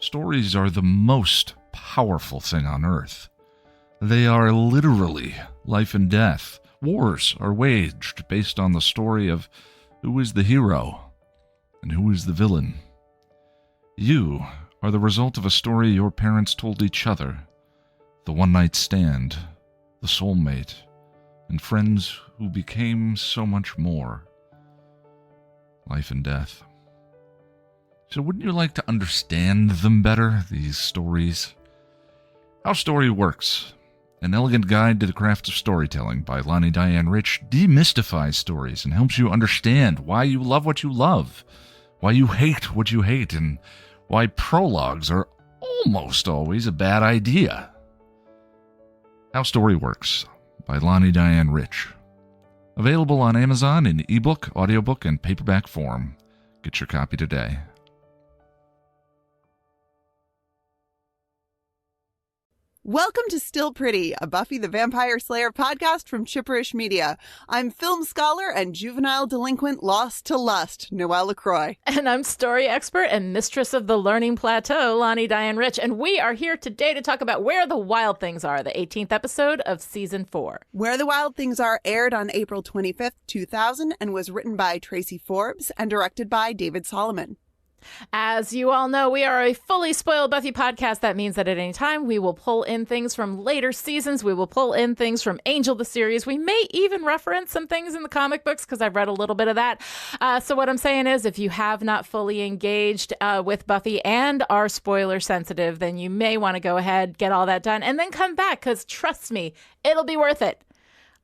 Stories are the most powerful thing on earth. They are literally life and death. Wars are waged based on the story of who is the hero and who is the villain. You are the result of a story your parents told each other, the one-night stand, the soulmate, and friends who became so much more. Life and death. So wouldn't you like to understand them better, these stories? How Story Works, an elegant guide to the craft of storytelling by Lani Diane Rich, demystifies stories and helps you understand why you love what you love, why you hate what you hate, and why prologues are almost always a bad idea. How Story Works by Lani Diane Rich. Available on Amazon in ebook, audiobook, and paperback form. Get your copy today. Welcome to Still Pretty, a Buffy the Vampire Slayer podcast from Chipperish Media. I'm film scholar and juvenile delinquent lost to lust, Noelle LaCroix. And I'm story expert and mistress of the learning plateau, Lani Diane Rich. And we are here today to talk about Where the Wild Things Are, the 18th episode of Season 4. Where the Wild Things Are aired on April 25th, 2000, and was written by Tracy Forbes and directed by David Solomon. As you all know, we are a fully spoiled Buffy podcast. That means that at any time we will pull in things from later seasons. We will pull in things from Angel the series. We may even reference some things in the comic books because I've read a little bit of that. So what I'm saying is if you have not fully engaged with Buffy and are spoiler sensitive, then you may want to go ahead, get all that done, and then come back because trust me, it'll be worth it.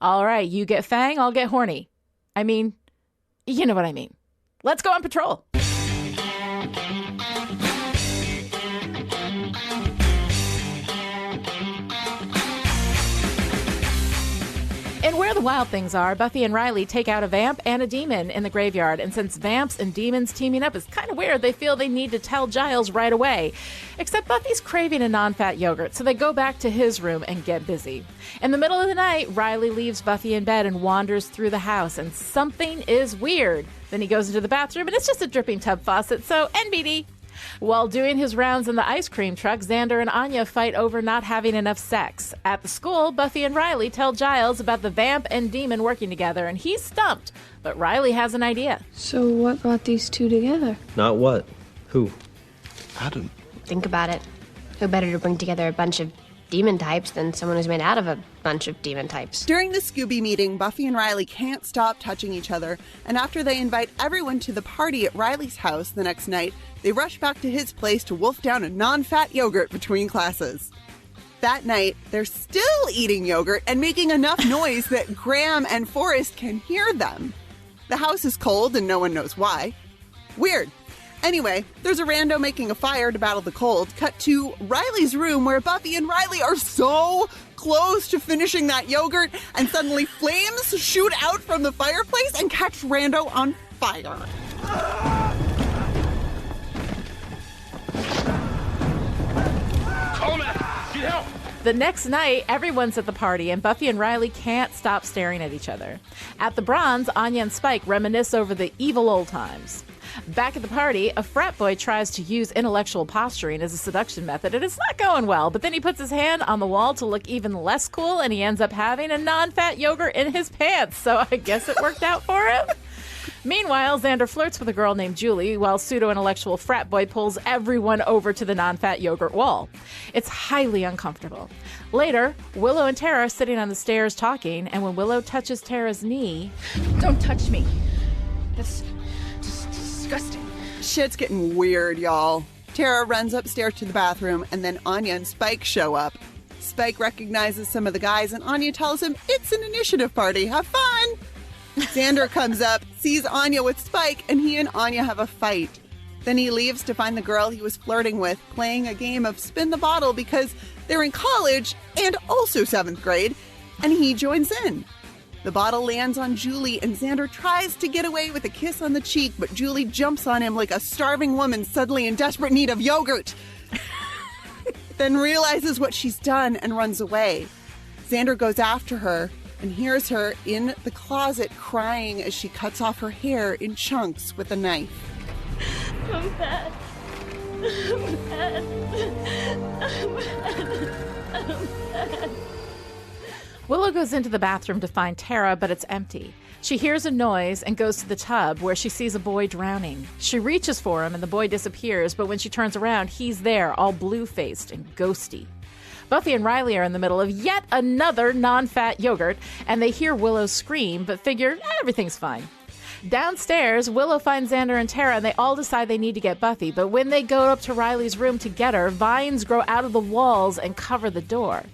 All right, you get Fang, I'll get horny. I mean, you know what I mean. Let's go on patrol. And Where the Wild Things Are, Buffy and Riley take out a vamp and a demon in the graveyard. And since vamps and demons teaming up is kind of weird, they feel they need to tell Giles right away. Except Buffy's craving a non-fat yogurt, so they go back to his room and get busy. In the middle of the night, Riley leaves Buffy in bed and wanders through the house, and something is weird. Then he goes into the bathroom, and it's just a dripping tub faucet, so NBD. While doing his rounds in the ice cream truck, Xander and Anya fight over not having enough sex. At the school, Buffy and Riley tell Giles about the vamp and demon working together, and he's stumped. But Riley has an idea. So what brought these two together? Not what? Who? Adam. Think about it. Who better to bring together a bunch of demon types than someone who's made out of a bunch of demon types? During the Scooby meeting, Buffy and Riley can't stop touching each other, and after they invite everyone to the party at Riley's house the next night, they rush back to his place to wolf down a non-fat yogurt between classes. That night, they're still eating yogurt and making enough noise that Graham and Forrest can hear them. The house is cold and no one knows why. Weird. Anyway, there's a rando making a fire to battle the cold. Cut to Riley's room where Buffy and Riley are so close to finishing that yogurt, and suddenly flames shoot out from the fireplace and catch Rando on fire. Call him out! Get help! The next night, everyone's at the party, and Buffy and Riley can't stop staring at each other. At the Bronze, Anya and Spike reminisce over the evil old times. Back at the party, a frat boy tries to use intellectual posturing as a seduction method, and it's not going well, but then he puts his hand on the wall to look even less cool, and he ends up having a non-fat yogurt in his pants, so I guess it worked out for him. Meanwhile, Xander flirts with a girl named Julie, while pseudo-intellectual frat boy pulls everyone over to the non-fat yogurt wall. It's highly uncomfortable. Later, Willow and Tara are sitting on the stairs talking, and when Willow touches Tara's knee... Don't touch me. That's just disgusting. Shit's getting weird, y'all. Tara runs upstairs to the bathroom, and then Anya and Spike show up. Spike recognizes some of the guys, and Anya tells him it's an initiative party. Have fun! Xander comes up, sees Anya with Spike, and he and Anya have a fight. Then he leaves to find the girl he was flirting with, playing a game of spin the bottle because they're in college and also 7th grade, and he joins in. The bottle lands on Julie, and Xander tries to get away with a kiss on the cheek, but Julie jumps on him like a starving woman suddenly in desperate need of yogurt. Then realizes what she's done and runs away. Xander goes after her and hears her in the closet crying as she cuts off her hair in chunks with a knife. I'm bad. Willow goes into the bathroom to find Tara, but it's empty. She hears a noise and goes to the tub where she sees a boy drowning. She reaches for him and the boy disappears, but when she turns around, he's there, all blue-faced and ghosty. Buffy and Riley are in the middle of yet another non-fat yogurt, and they hear Willow scream, but figure everything's fine. Downstairs, Willow finds Xander and Tara, and they all decide they need to get Buffy, but when they go up to Riley's room to get her, vines grow out of the walls and cover the door.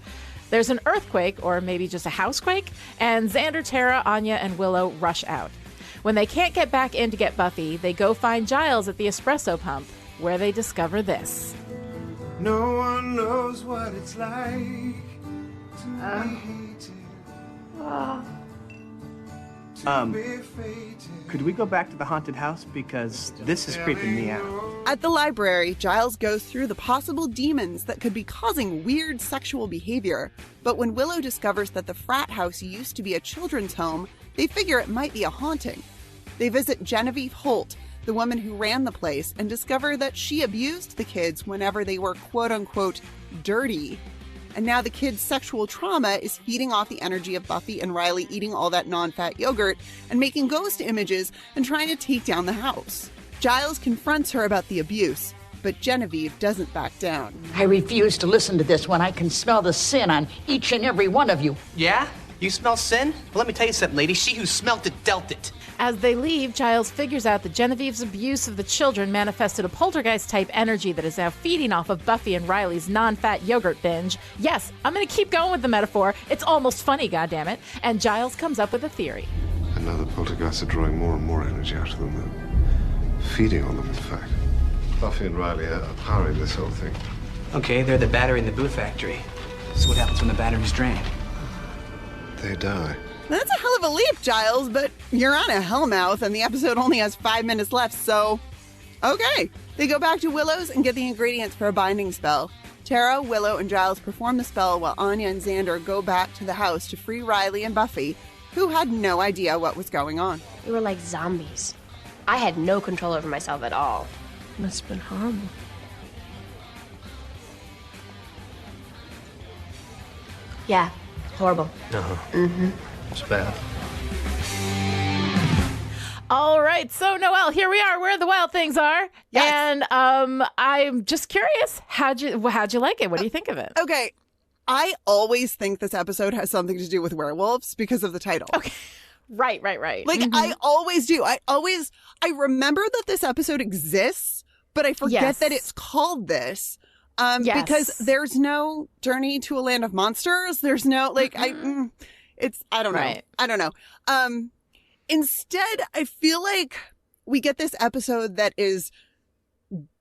There's an earthquake, or maybe just a housequake, and Xander, Tara, Anya, and Willow rush out. When they can't get back in to get Buffy, they go find Giles at the espresso pump, where they discover this. No one knows what it's like to be hated. Could we go back to the haunted house? Because this is creeping me out. At the library, Giles goes through the possible demons that could be causing weird sexual behavior. But when Willow discovers that the frat house used to be a children's home, they figure it might be a haunting. They visit Genevieve Holt, the woman who ran the place, and discover that she abused the kids whenever they were quote-unquote dirty. And now the kids' sexual trauma is feeding off the energy of Buffy and Riley eating all that non-fat yogurt and making ghost images and trying to take down the house. Giles confronts her about the abuse, but Genevieve doesn't back down. I refuse to listen to this when I can smell the sin on each and every one of you. Yeah? You smell sin? Well, let me tell you something, lady. She who smelt it dealt it. As they leave, Giles figures out that Genevieve's abuse of the children manifested a poltergeist-type energy that is now feeding off of Buffy and Riley's non-fat yogurt binge. Yes, I'm going to keep going with the metaphor. It's almost funny, goddammit. And Giles comes up with a theory. And now the poltergeists are drawing more and more energy out of them. Feeding on them, in fact. Buffy and Riley are powering this whole thing. Okay, they're the battery in the boot factory. So what happens when the battery's drained? They die. That's a hell of a leap, Giles, but you're on a hellmouth and the episode only has 5 minutes left, so okay. They go back to Willow's and get the ingredients for a binding spell. Tara, Willow, and Giles perform the spell while Anya and Xander go back to the house to free Riley and Buffy, who had no idea what was going on. We were like zombies. I had no control over myself at all. Must have been horrible. Yeah, horrible. It's bad. All right, so Noelle, here we are where the wild things are. Yes. And I'm just curious, how'd you like it? What do you think of it? Okay, I always think this episode has something to do with werewolves because of the title. Okay. Right. Like, I always do. I remember that this episode exists, but I forget that it's called this. Because there's no Journey to a Land of Monsters. There's no, like, I don't know. Right. I don't know. Instead, I feel like we get this episode that is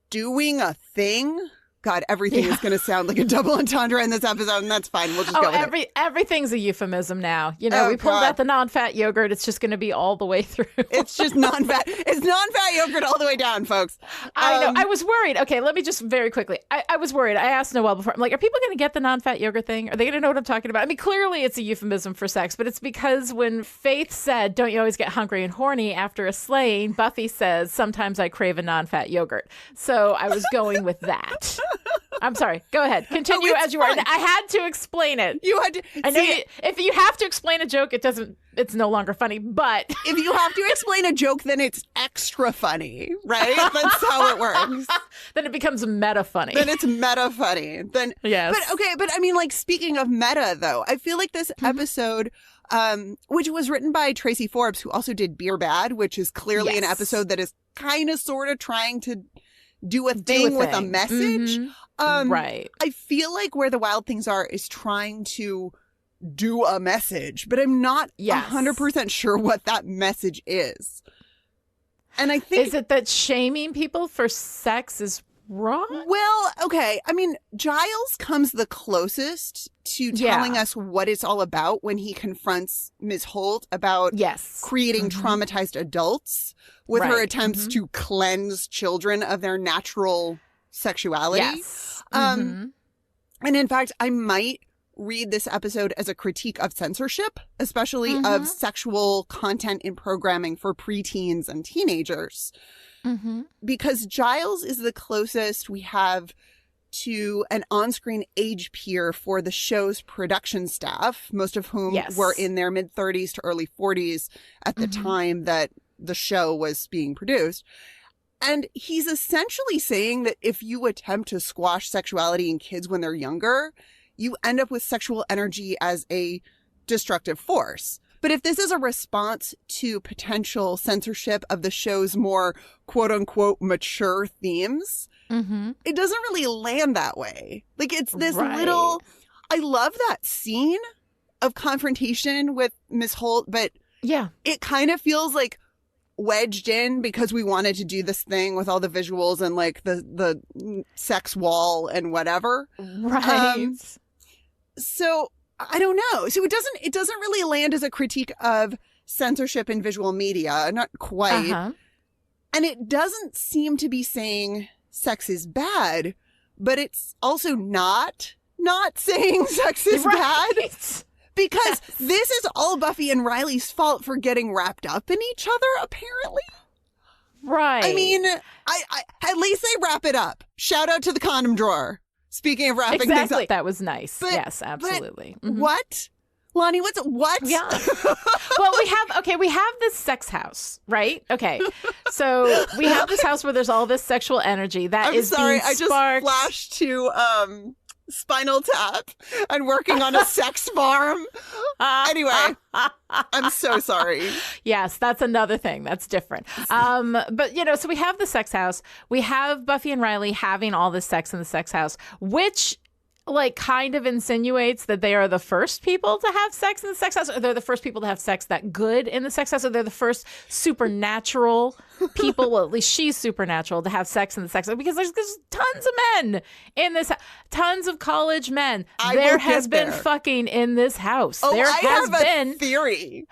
doing a thing. God, everything is going to sound like a double entendre in this episode, and that's fine. We'll just go with it. Everything's a euphemism now. You know, we pulled out the non-fat yogurt. It's just going to be all the way through. It's just non-fat. It's non-fat yogurt all the way down, folks. I know. I was worried. Okay, let me just very quickly. I was worried. I asked Noelle before. I'm like, are people going to get the non-fat yogurt thing? Are they going to know what I'm talking about? I mean, clearly it's a euphemism for sex, but it's because when Faith said, don't you always get hungry and horny after a slaying, Buffy says, sometimes I crave a non-fat yogurt. So I was going with that. I'm sorry. Go ahead. Continue as you were. I had to explain it. You had to. I know if you have to explain a joke, it's no longer funny. But if you have to explain a joke, then it's extra funny, right? That's how it works. Then it becomes meta funny. Then it's meta funny. Then yes. But I mean, like, speaking of meta, though, I feel like this episode, which was written by Tracy Forbes, who also did Beer Bad, which is clearly an episode that is kind of sort of trying to do a thing with a message. Right. I feel like Where the Wild Things Are is trying to do a message, but I'm not 100% sure what that message is. And I think... Is it that shaming people for sex is wrong? Well, okay. I mean, Giles comes the closest to telling us what it's all about when he confronts Ms. Holt about creating traumatized adults with her attempts to cleanse children of their natural sexuality. Yes. And in fact, I might read this episode as a critique of censorship, especially of sexual content in programming for preteens and teenagers. because Giles is the closest we have to an on-screen age peer for the show's production staff, most of whom were in their mid-30s to early 40s at the time that the show was being produced. And he's essentially saying that if you attempt to squash sexuality in kids when they're younger, you end up with sexual energy as a destructive force. But if this is a response to potential censorship of the show's more quote-unquote mature themes, it doesn't really land that way. Like, it's this little... I love that scene of confrontation with Miss Holt, but it kind of feels like wedged in because we wanted to do this thing with all the visuals and like the sex wall and whatever. So I don't know. So it doesn't really land as a critique of censorship in visual media, not quite. And it doesn't seem to be saying sex is bad, but it's also not saying sex is bad. Because this is all Buffy and Riley's fault for getting wrapped up in each other, apparently. I mean, I at least they wrap it up. Shout out to the condom drawer. Speaking of wrapping things up. That was nice. But, yes, absolutely. What? Lonnie, what? Yeah. Well, we have this sex house, right? Okay. So we have this house where there's all this sexual energy that is being I just flashed to Spinal Tap and working on a sex farm. Anyway, I'm so sorry. Yes, that's another thing. That's different. But, so we have the sex house. We have Buffy and Riley having all this sex in the sex house, which like kind of insinuates that they are the first people to have sex in the sex house, or they're the first people to have sex that good in the sex house, or they're the first supernatural people, well, at least she's supernatural, to have sex in the sex house, because there's tons of men in this, tons of college men. There has been fucking in this house. There has been a theory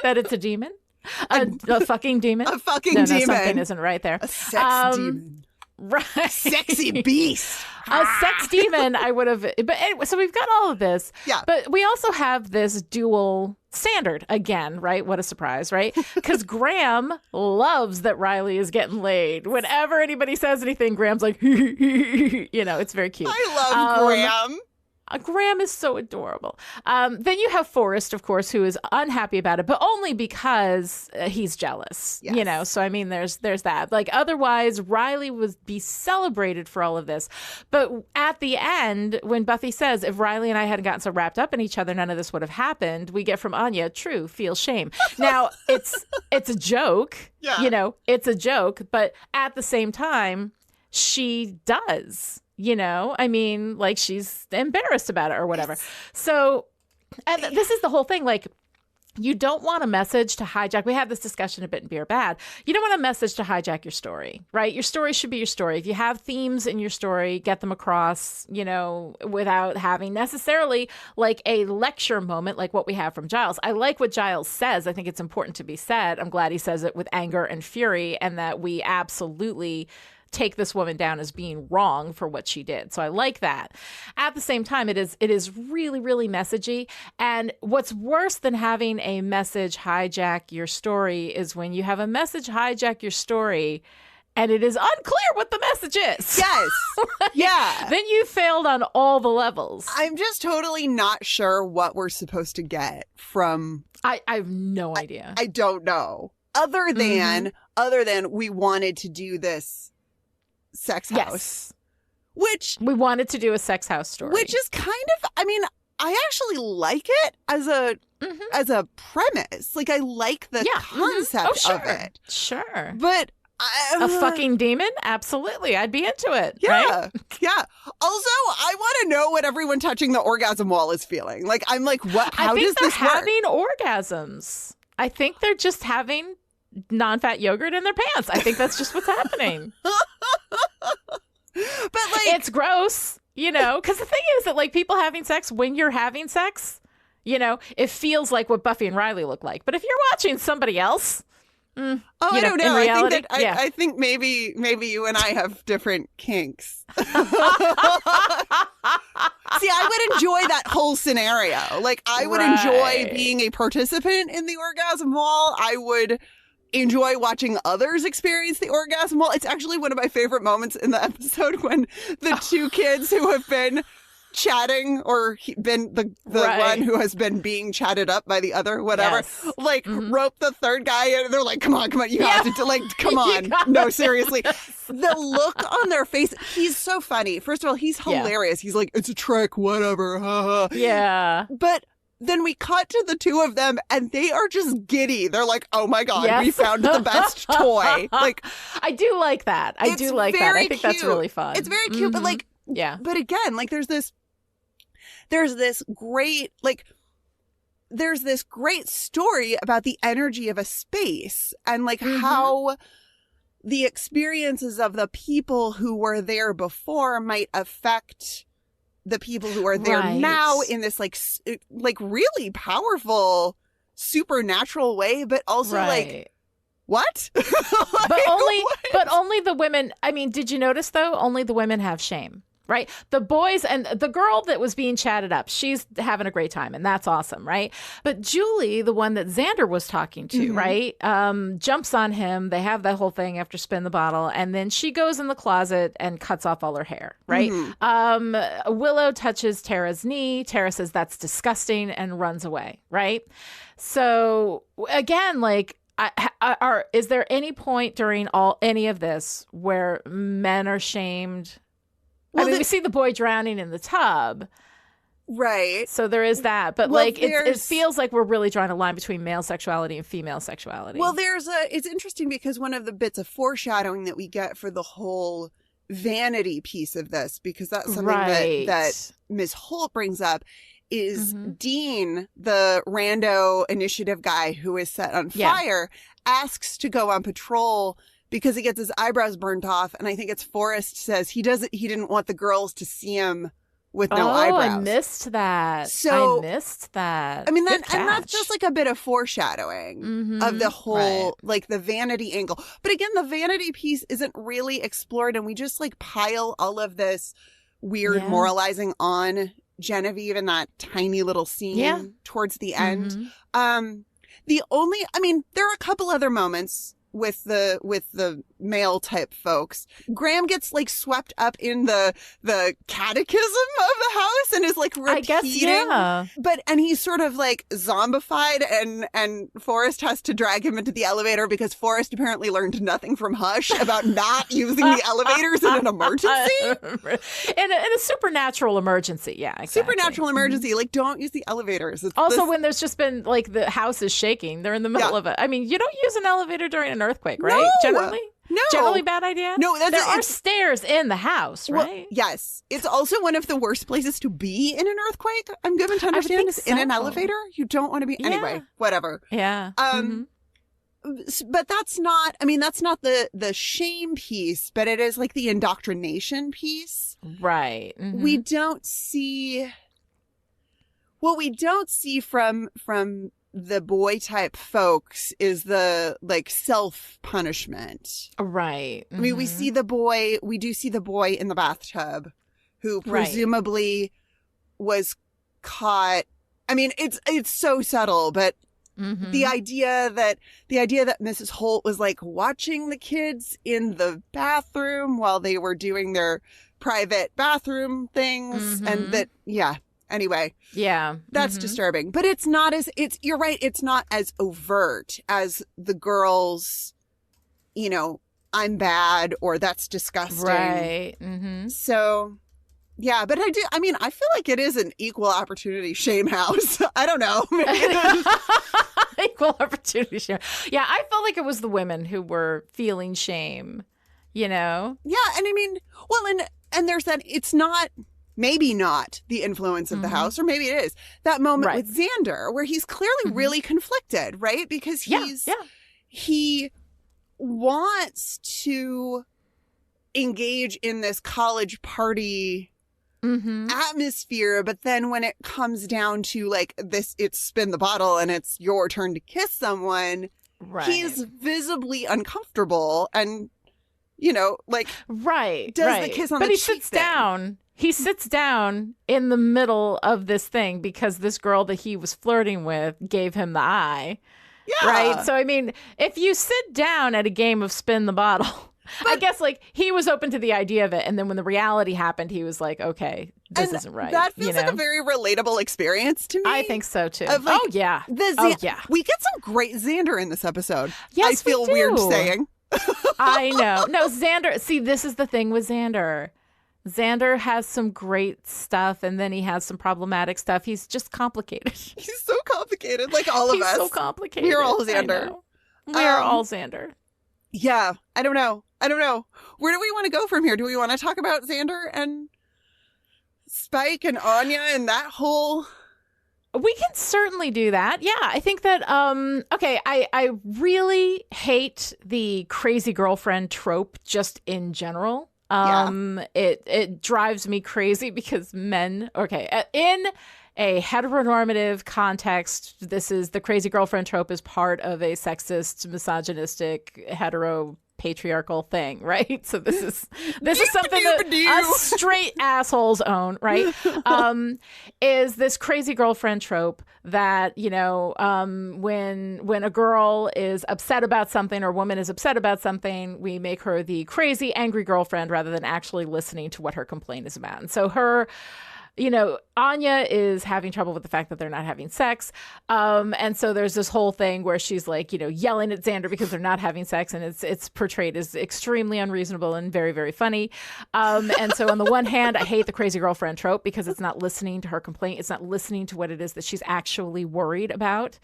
that it's a demon, a fucking demon, a fucking demon. Something isn't right there. A sex demon. Right. Sexy beast. A sex demon, I would have. But anyway, so we've got all of this. Yeah. But we also have this dual standard again, right? What a surprise, right? Because Graham loves that Riley is getting laid. Whenever anybody says anything, Graham's like, it's very cute. I love Graham. Graham is so adorable. Then you have Forrest, of course, who is unhappy about it, but only because he's jealous, So, I mean, there's that. Like, otherwise, Riley would be celebrated for all of this. But at the end, when Buffy says, if Riley and I hadn't gotten so wrapped up in each other, none of this would have happened, we get from Anya, true, feel shame. Now, it's a joke, it's a joke, but at the same time, she does. I mean, like, she's embarrassed about it or whatever. So, and this is the whole thing. Like, you don't want a message to hijack. We had this discussion a bit in Beer Bad. You don't want a message to hijack your story, right? Your story should be your story. If you have themes in your story, get them across, without having necessarily like a lecture moment like what we have from Giles. I like what Giles says. I think it's important to be said. I'm glad he says it with anger and fury, and that we absolutely take this woman down as being wrong for what she did. So I like that. At the same time, it is really, really messagey. And what's worse than having a message hijack your story is when you have a message hijack your story and it is unclear what the message is. Yes. Yeah. Then you failed on all the levels. I'm just totally not sure what we're supposed to get from... I have no idea. I don't know. Other than we wanted to do this sex house, which we wanted to do a sex house story, which is kind of, I mean, I actually like it as a premise. Like, I like the concept of it. Sure. But a fucking demon? Absolutely. I'd be into it. Yeah. Right? Yeah. Also, I want to know what everyone touching the orgasm wall is feeling. Like, I'm like, what? How does this work? I think they're having orgasms. I think they're just having non-fat yogurt in their pants. I think that's just what's happening. But like, it's gross, because the thing is that like people having sex when you're having sex, it feels like what Buffy and Riley look like. But if you're watching somebody else, I don't know. Reality, I think maybe you and I have different kinks. See, I would enjoy that whole scenario. Like, I would enjoy being a participant in the orgasm wall. I would enjoy watching others experience the orgasm. Well, it's actually one of my favorite moments in the episode when the two kids who have been chatting or been the one who has been being chatted up by the other, whatever, rope the third guy in, and they're like, come on, you have to, like, come on. No, seriously. The look on their face, he's so funny. First of all, he's hilarious. He's like, it's a trick, whatever. Yeah. But then we cut to the two of them and they are just giddy. They're like, oh my God, we found the best toy. Like, I do like that. I do like that. I think that's really fun. It's very cute, but like, but again, like there's this great story about the energy of a space and like how the experiences of the people who were there before might affect the people who are there now in this like really powerful supernatural way, but also like what? But only the women. I mean, did you notice though? Only the women have shame. Right. The boys and the girl that was being chatted up, she's having a great time and that's awesome. Right. But Julie, the one that Xander was talking to, right, jumps on him. They have that whole thing after spin the bottle. And then she goes in the closet and cuts off all her hair. Right. Willow touches Tara's knee. Tara says that's disgusting and runs away. Right. So again, like, is there any point during any of this where men are shamed? Well, I mean, we see the boy drowning in the tub. Right. So there is that. But like, it feels like we're really drawing a line between male sexuality and female sexuality. Well, it's interesting because one of the bits of foreshadowing that we get for the whole vanity piece of this, because that's something that Ms. Holt brings up, is Dean, the rando initiative guy who is set on fire, asks to go on patrol because he gets his eyebrows burnt off. And I think it's Forrest says he didn't want the girls to see him with no eyebrows. I missed that. I mean, and that's just like a bit of foreshadowing of the whole, like the vanity angle. But again, the vanity piece isn't really explored. And we just like pile all of this weird moralizing on Genevieve in that tiny little scene towards the end. There are a couple other moments with the male type folks. Graham gets like swept up in the catechism of the house and is like repeating. I guess, and he's sort of like zombified and Forrest has to drag him into the elevator because Forrest apparently learned nothing from Hush about not using the elevators in an emergency. in a supernatural emergency, exactly. Supernatural emergency, like don't use the elevators. When there's just been like the house is shaking, they're in the middle of it. I mean, you don't use an elevator during an earthquake, right? Generally bad idea. No, there are stairs in the house, right? Well, yes, it's also one of the worst places to be in an earthquake. I'm given to understand is in an elevator. You don't want to be anyway. Whatever. Yeah. But that's not. I mean, that's not the shame piece, but it is like the indoctrination piece, right? We don't see. What we don't see from the boy type folks is the like self punishment. Right. I mean, we do see the boy in the bathtub who presumably was caught. I mean, it's so subtle, but the idea that Mrs. Holt was like watching the kids in the bathroom while they were doing their private bathroom things and that, anyway, that's disturbing, but you're right. It's not as overt as the girls, I'm bad or that's disgusting. Right. So but I feel like it is an equal opportunity shame house. I don't know. Equal opportunity shame. Yeah. I felt like it was the women who were feeling shame, Yeah. And I mean, and there's that, it's not, maybe not the influence of the house, or maybe it is that moment with Xander where he's clearly really conflicted, right? Because he wants to engage in this college party atmosphere, but then when it comes down to like this, it's spin the bottle and it's your turn to kiss someone, he's visibly uncomfortable and does the kiss on the cheek. But he sits down. He sits down in the middle of this thing because this girl that he was flirting with gave him the eye. Yeah. Right? So, I mean, if you sit down at a game of spin the bottle, I guess, like, he was open to the idea of it. And then when the reality happened, he was like, okay, this isn't right. That feels like a very relatable experience to me. I think so, too. Of, like, oh, yeah. Yeah. We get some great Xander in this episode. Yes, I feel we do. weird saying. I know. No, Xander. See, this is the thing with Xander. Xander has some great stuff, and then he has some problematic stuff. He's just complicated. He's so complicated, like all of us. He's so complicated. We're all Xander. We're all Xander. Yeah, I don't know. Where do we want to go from here? Do we want to talk about Xander and Spike and Anya and that whole... We can certainly do that. Yeah, I think that, okay, I really hate the crazy girlfriend trope just in general. It drives me crazy because men, in a heteronormative context, this is the crazy girlfriend trope is part of a sexist, misogynistic, hetero patriarchal thing, right? So this is something that us straight assholes own, right? Is this crazy girlfriend trope that, you know, when a girl is upset about something or a woman is upset about something, we make her the crazy, angry girlfriend rather than actually listening to what her complaint is about. And so you know, Anya is having trouble with the fact that they're not having sex. And so there's this whole thing where she's like, you know, yelling at Xander because they're not having sex. And it's portrayed as extremely unreasonable and very, very funny. And so on the one hand, I hate the crazy girlfriend trope because it's not listening to her complaint. It's not listening to what it is that she's actually worried about,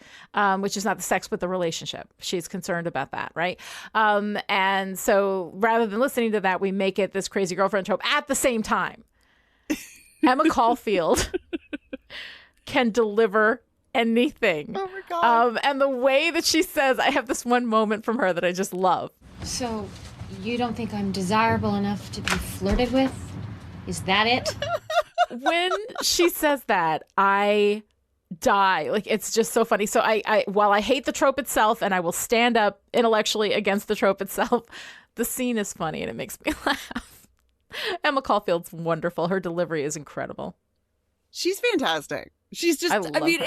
which is not the sex, but the relationship. She's concerned about that, right? And so rather than listening to that, we make it this crazy girlfriend trope at the same time. Emma Caulfield can deliver anything. Oh my God. And the way that she says, I have this one moment from her that I just love. So, you don't think I'm desirable enough to be flirted with? Is that it? When she says that, I die. Like, it's just so funny. So while I hate the trope itself and I will stand up intellectually against the trope itself, the scene is funny and it makes me laugh. Emma Caulfield's wonderful. Her delivery is incredible. She's fantastic. She's just, I mean, her.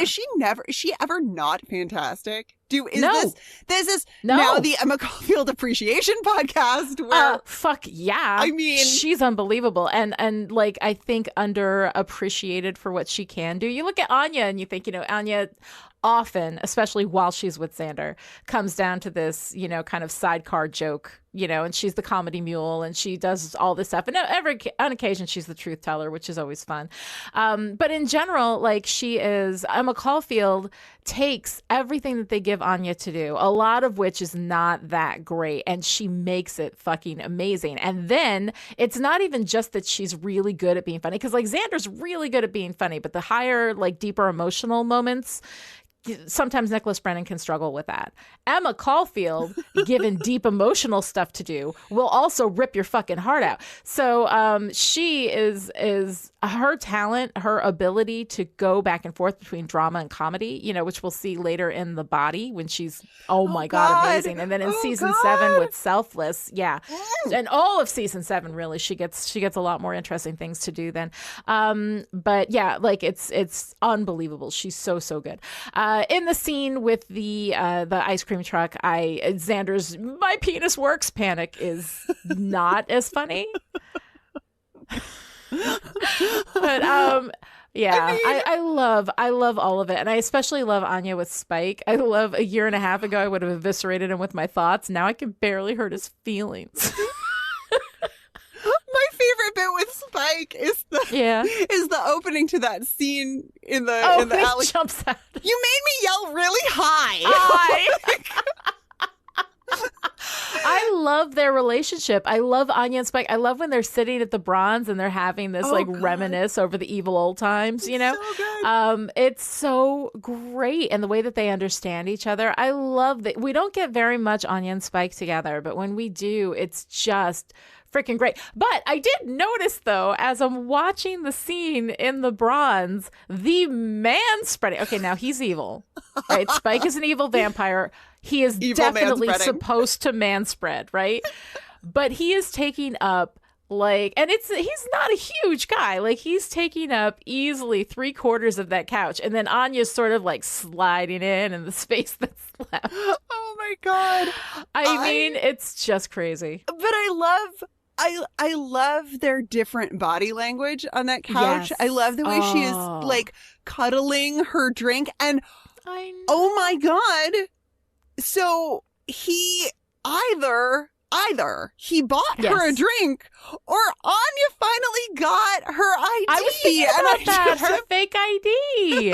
Is she ever not fantastic? This is now the Emma Caulfield Appreciation Podcast where fuck yeah. I mean, she's unbelievable and like I think underappreciated for what she can do. You look at Anya and you think, you know, Anya often, especially while she's with Xander, comes down to this, you know, kind of sidecar joke, you know, and she's the comedy mule and she does all this stuff. And on occasion, she's the truth teller, which is always fun. But in general, like Emma Caulfield takes everything that they give Anya to do, a lot of which is not that great, and she makes it fucking amazing. And then it's not even just that she's really good at being funny, because like Xander's really good at being funny, but the higher, like deeper emotional moments, sometimes Nicholas Brennan can struggle with that. Emma Caulfield, given deep emotional stuff to do, will also rip your fucking heart out. So she is her talent, her ability to go back and forth between drama and comedy, you know, which we'll see later in The Body when she's, oh my God, amazing. And then in season 7 with Selfless, yeah. And all of season 7, really, she gets a lot more interesting things to do then. But yeah, like it's unbelievable. She's so good. In the scene with the ice cream truck, Xander's "my penis works" panic is not as funny. But yeah, I love all of it, and I especially love Anya with Spike. I love a year and a half ago I would have eviscerated him with my thoughts. Now I can barely hurt his feelings. My favorite bit with Spike is the opening to that scene in the alley. Jumps out. You made me yell really high. I love their relationship. I love Anya and Spike. I love when they're sitting at the Bronze and they're having this reminisce over the evil old times, you know? So good. It's so great. And the way that they understand each other. I love that. We don't get very much Anya and Spike together, but when we do, it's just freaking great. But I did notice, though, as I'm watching the scene in the Bronze, the man spreading. Okay, now he's evil, right? Spike is an evil vampire. He is evil definitely supposed to manspread, right? But he is taking up Like, and he's not a huge guy. Like, he's taking up easily 3/4 of that couch. And then Anya's sort of like sliding in the space that's left. Oh my God. I mean, it's just crazy. But I love their different body language on that couch. Yes. I love the way she is like cuddling her drink. And oh my God. So he either he bought her a drink, or Anya finally got her ID. I was thinking about that, her fake ID.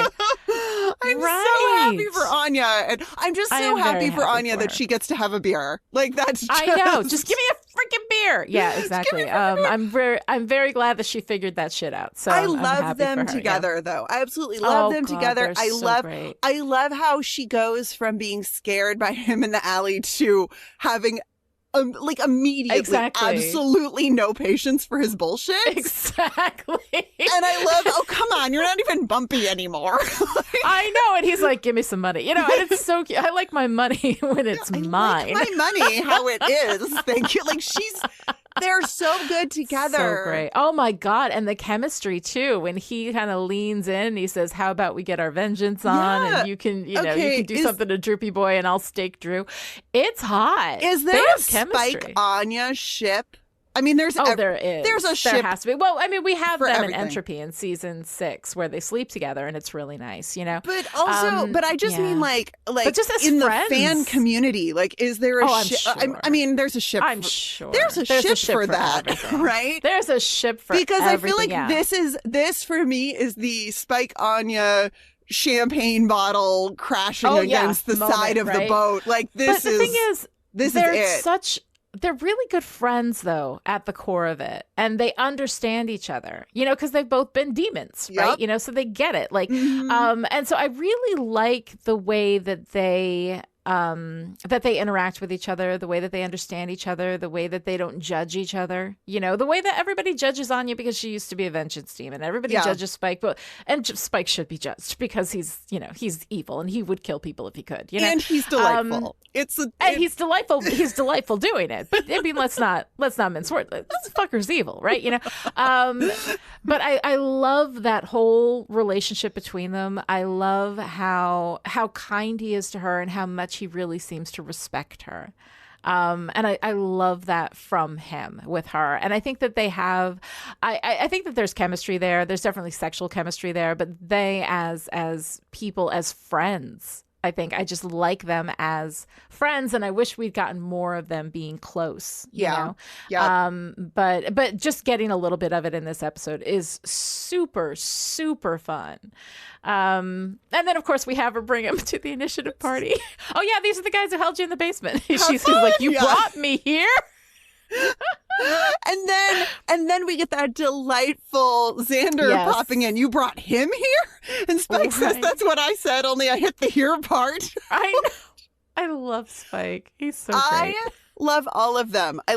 I'm so happy for Anya, and I'm just so happy for Anya that she gets to have a beer. Like, that's just... I know. Just give me a freaking beer. Yeah, exactly. I'm very glad that she figured that shit out. So I I'm love happy them for her, together, though. I absolutely love them together. I love how she goes from being scared by him in the alley to having like immediately absolutely no patience for his bullshit. Exactly. And I love, oh, come on, you're not even bumpy anymore. I know. And he's like, give me some money. And it's so cute. I like my money when it's mine. Like my money how it is. Thank you. Like, they're so good together. So great. Oh my God. And the chemistry too. When he kind of leans in, he says, how about we get our vengeance on, and you can, you can do something to Droopy Boy and I'll stake Drew. It's hot. Is there a Spike Anya ship? I mean, there is. There's a ship. There has to be. Well, I mean, we have them everything. in Entropy in season 6 where they sleep together, and it's really nice, But also, but I just mean like but just as in friends. The fan community, like, is there a ship? Sure. I mean, there's a ship. I'm sure there's a ship for that, everything. right? There's a ship for because everything, I feel like this for me is the Spike Anya champagne bottle crashing against the side of the boat. Like, this but the thing is, this is it. They're really good friends, though, at the core of it. And they understand each other, because they've both been demons, right? So they get it. Like, and so I really like the way that they interact with each other, the way that they understand each other, the way that they don't judge each other, the way that everybody judges Anya because she used to be a vengeance demon. Everybody judges Spike, and Spike should be judged because he's evil and he would kill people if he could, And he's delightful. He's delightful. He's delightful doing it. But I mean, let's not mince words. This fucker's evil, right? But I love that whole relationship between them. I love how kind he is to her and how much he really seems to respect her. And I love that from him with her. And I think that they have, I think that there's chemistry there. There's definitely sexual chemistry there, but they as people, as friends, I think I just like them as friends, and I wish we'd gotten more of them being close. You know? But just getting a little bit of it in this episode is super, super fun. And then of course we have her bring him to the initiative party. Oh yeah, these are the guys who held you in the basement. She's like, you brought me here. and then we get that delightful Xander popping in. You brought him here? And Spike says, that's what I said, only I hit the here part. I know. I love Spike. He's so great. I love all of them. I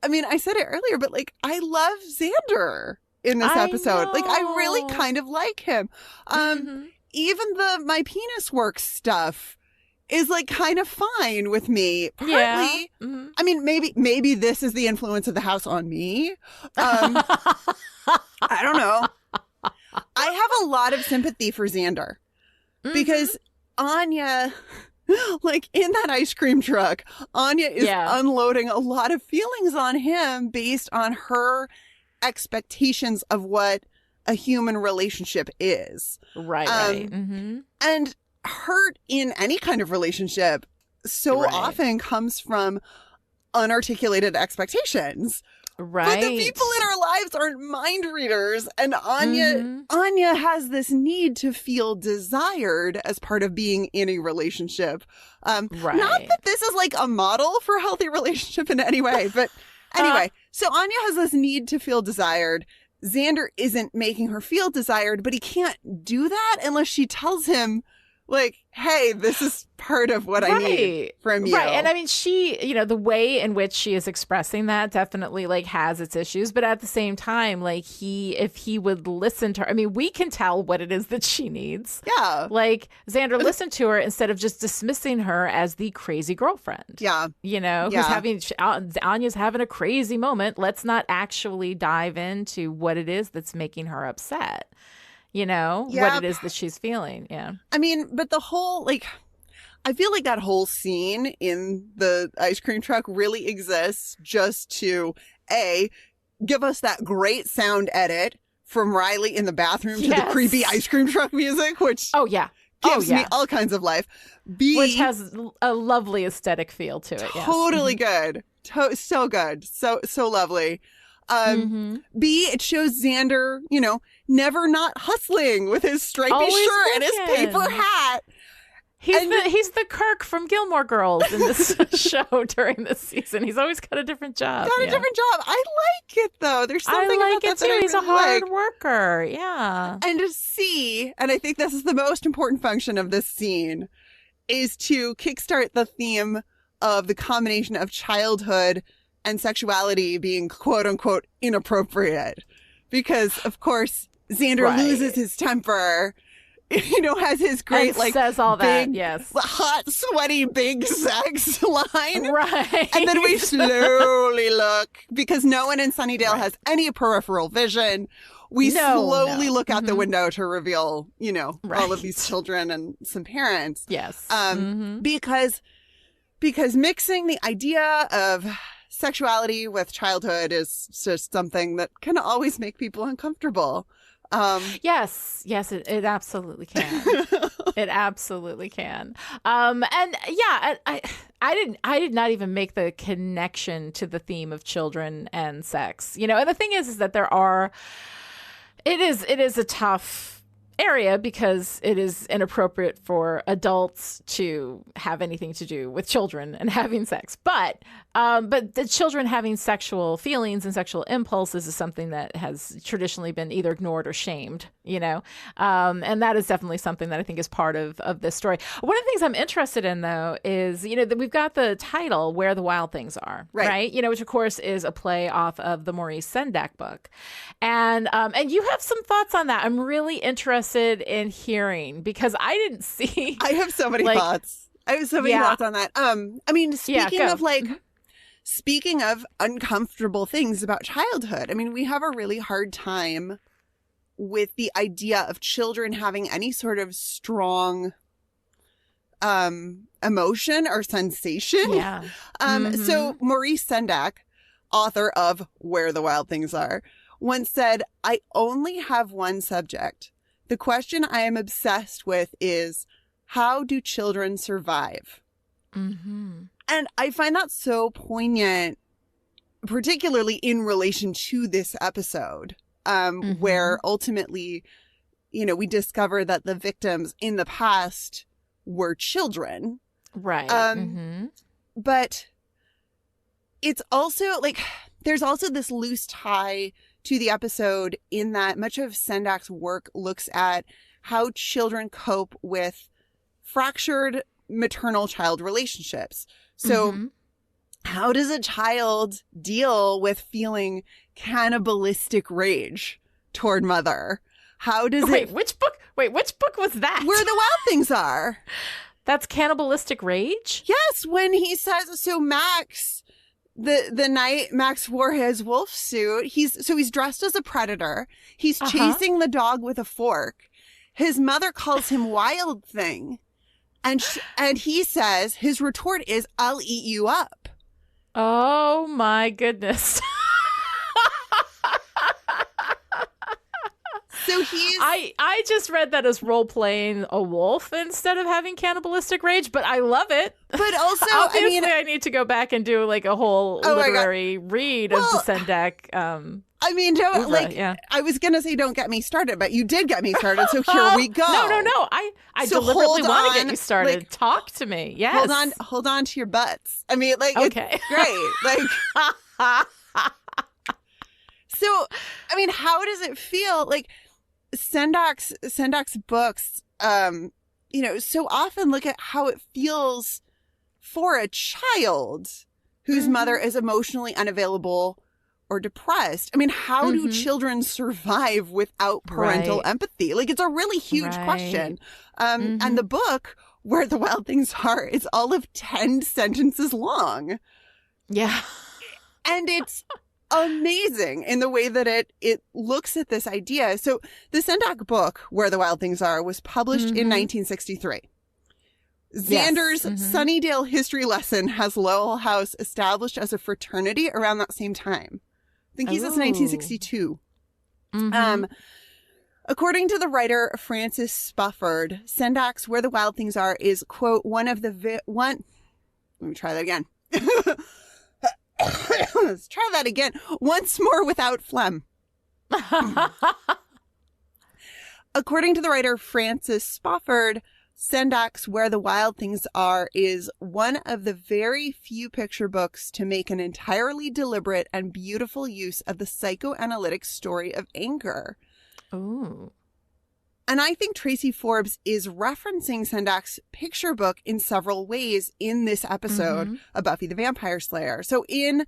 mean, I said it earlier, but like, I love Xander in this episode. Like, I really kind of like him. Even the my penis works stuff is like kind of fine with me. Partly, I mean, maybe this is the influence of the house on me. I don't know. I have a lot of sympathy for Xander because Anya, like in that ice cream truck, Anya is unloading a lot of feelings on him based on her expectations of what a human relationship is. Right. And hurt in any kind of relationship so often comes from unarticulated expectations. Right. But the people in our lives aren't mind readers, and Anya has this need to feel desired as part of being in a relationship. Not that this is like a model for a healthy relationship in any way, but anyway, so Anya has this need to feel desired. Xander isn't making her feel desired, but he can't do that unless she tells him like, hey, this is part of what I need from you. Right. And I mean, she, you know, the way in which she is expressing that definitely like has its issues. But at the same time, like if he would listen to her, I mean, we can tell what it is that she needs. Yeah. Like Xander listened to her instead of just dismissing her as the crazy girlfriend. Yeah. You know, who's Anya's having a crazy moment. Let's not actually dive into what it is that's making her upset. You know, what it is that she's feeling. Yeah. I mean, but the whole, like, I feel like that whole scene in the ice cream truck really exists just to, give us that great sound edit from Riley in the bathroom to the creepy ice cream truck music, which gives me all kinds of life. Which has a lovely aesthetic feel to it. Totally good. So good. So lovely. B, it shows Xander, you know, never not hustling with his stripy shirt and his paper hat. He's the Kirk from Gilmore Girls in this show during this season. He's always got a different job. I like it though. There's something about that too. He's a hard worker. Yeah. And to see, and I think this is the most important function of this scene, is to kickstart the theme of the combination of childhood and sexuality being quote unquote inappropriate. Because of course Xander loses his temper, you know, has his great and says all big, that, hot, sweaty, big sex line. Right. And then we slowly look, because no one in Sunnydale has any peripheral vision. We slowly look out the window to reveal, you know, all of these children and some parents. Yes. Because mixing the idea of sexuality with childhood is just something that can always make people uncomfortable. Yes, it absolutely can. It absolutely can. And yeah, I did not even make the connection to the theme of children and sex. You know, and the thing is that it is a tough area because it is inappropriate for adults to have anything to do with children and having sex. But the children having sexual feelings and sexual impulses is something that has traditionally been either ignored or shamed, you know? And that is definitely something that I think is part of this story. One of the things I'm interested in, though, is, you know, that we've got the title, Where the Wild Things Are, right? You know, which, of course, is a play off of the Maurice Sendak book. And you have some thoughts on that. I'm really interested in hearing, because I didn't see. I have so many thoughts. I have so many thoughts on that. I mean, speaking of uncomfortable things about childhood, I mean, we have a really hard time with the idea of children having any sort of strong emotion or sensation. Yeah. So Maurice Sendak, author of Where the Wild Things Are, once said, "I only have one subject. The question I am obsessed with is, how do children survive?" And I find that so poignant, particularly in relation to this episode, where ultimately, you know, we discover that the victims in the past were children. Right. But it's also like, there's also this loose tie to the episode in that much of Sendak's work looks at how children cope with fractured maternal-child relationships. So how does a child deal with feeling cannibalistic rage toward mother? How does which book was that? Where the Wild Things Are. That's cannibalistic rage? Yes, when he says, so Max, the night Max wore his wolf suit, he's dressed as a predator. He's chasing the dog with a fork. His mother calls him Wild Thing. And he says, his retort is, "I'll eat you up." Oh my goodness. So he's... I just read that as role-playing a wolf instead of having cannibalistic rage, but I love it. But also, obviously, I need to go back and do like a whole literary read of the Sendak. I mean, I was going to say don't get me started, but you did get me started, so here we go. No. I deliberately want to get you started. Like, talk to me. Yes. Hold on to your butts. I mean, like, okay. It's great. Like, so, I mean, how does it feel? Like, Sendak's books, so often look at how it feels for a child whose mother is emotionally unavailable or depressed. I mean, how do children survive without parental empathy? Like, it's a really huge question. And the book, Where the Wild Things Are, is all of 10 sentences long. Yeah. And it's amazing in the way that it looks at this idea. So the Sendak book, Where the Wild Things Are, was published in 1963. Xander's Sunnydale history lesson has Lowell House established as a fraternity around that same time. I think he says 1962. According to the writer Francis Spufford, Sendak's Where the Wild Things Are is, quote, let me try that again. Let's try that again. Once more without phlegm. According to the writer Francis Spofford, Sendak's Where the Wild Things Are is one of the very few picture books to make an entirely deliberate and beautiful use of the psychoanalytic story of anger. Ooh. And I think Tracy Forbes is referencing Sendak's picture book in several ways in this episode of Buffy the Vampire Slayer. So in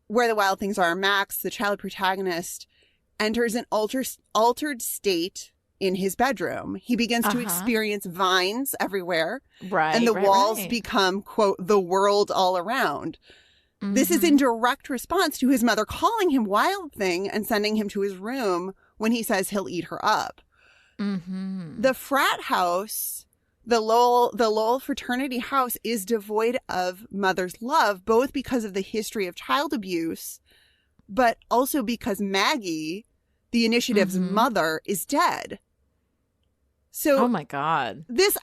Where the Wild Things Are, Max, the child protagonist, enters an altered state in his bedroom. He begins to experience vines everywhere. Right. And the walls become, quote, the world all around. This is in direct response to his mother calling him Wild Thing and sending him to his room when he says he'll eat her up. The frat house, the Lowell fraternity house, is devoid of mother's love, both because of the history of child abuse, but also because Maggie, the initiative's mother, is dead. So, oh my God. This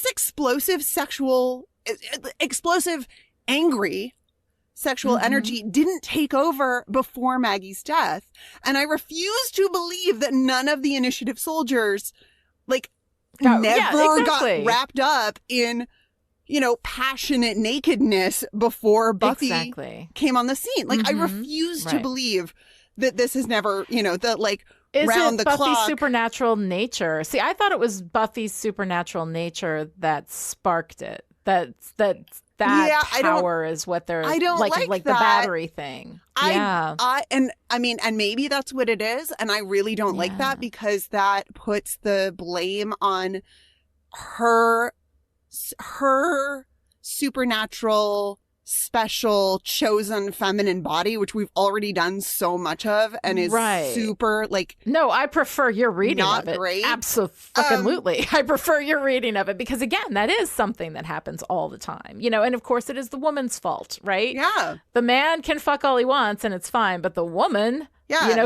explosive, angry sexual energy didn't take over before Maggie's death. And I refuse to believe that none of the initiative soldiers got wrapped up in, passionate nakedness before Buffy came on the scene. Like, I refuse to believe that this is never, Is round it the Buffy's clock. supernatural nature? See, I thought it was Buffy's supernatural nature that sparked it. That power is what they're I don't like the that. battery thing. And maybe that's what it is. And I really don't like that because that puts the blame on her supernatural, special, chosen feminine body, which we've already done so much of and is super No, I prefer your reading not of it. great. Absolutely. I prefer your reading of it because, again, that is something that happens all the time, and of course it is the woman's fault, right? Yeah. The man can fuck all he wants and it's fine, but the woman,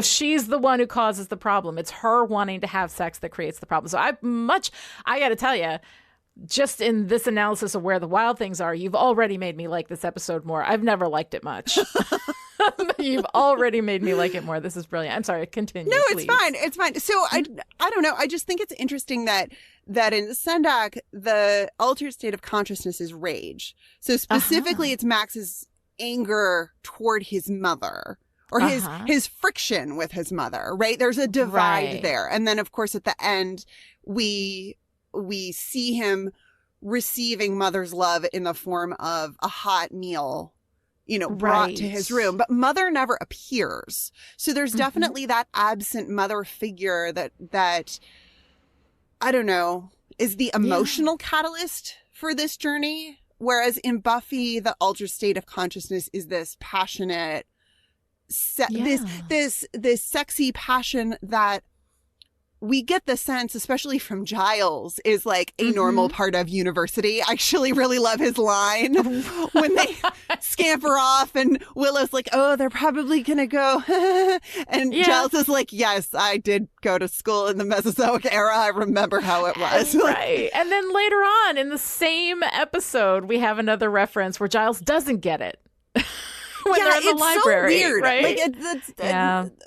she's the one who causes the problem. It's her wanting to have sex that creates the problem. So I got to tell you, just in this analysis of Where the Wild Things Are, you've already made me like this episode more. I've never liked it much. You've already made me like it more. This is brilliant. I'm sorry. Continue. No, please. It's fine. So I don't know. I just think it's interesting that in Sendak, the altered state of consciousness is rage. So specifically, it's Max's anger toward his mother or his friction with his mother, right? There's a divide there. And then, of course, at the end, we see him receiving mother's love in the form of a hot meal, brought to his room. But mother never appears. So there's definitely that absent mother figure that I don't know, is the emotional catalyst for this journey. Whereas in Buffy, the altered state of consciousness is this passionate, this sexy passion that we get the sense, especially from Giles, is like a normal part of university. I actually really love his line when they scamper off and Willow's like, oh, they're probably going to go. And Giles is like, yes, I did go to school in the Mesozoic era. I remember how it was. Right. And then later on in the same episode, we have another reference where Giles doesn't get it. When they're in the library, so weird. Right?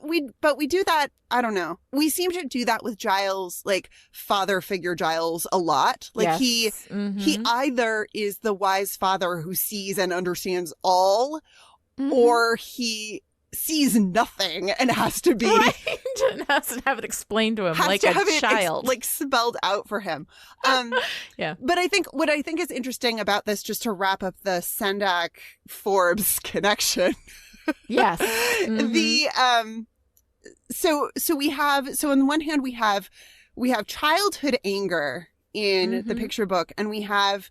We do that. I don't know. We seem to do that with Giles, like father figure Giles, a lot. Like he either is the wise father who sees and understands all, or he sees nothing and has to be and has to have it explained to him like a child, like spelled out for him. Yeah. But I think what I think is interesting about this, just to wrap up the Sendak Forbes connection. Yes. The so on the one hand we have childhood anger in the picture book, and we have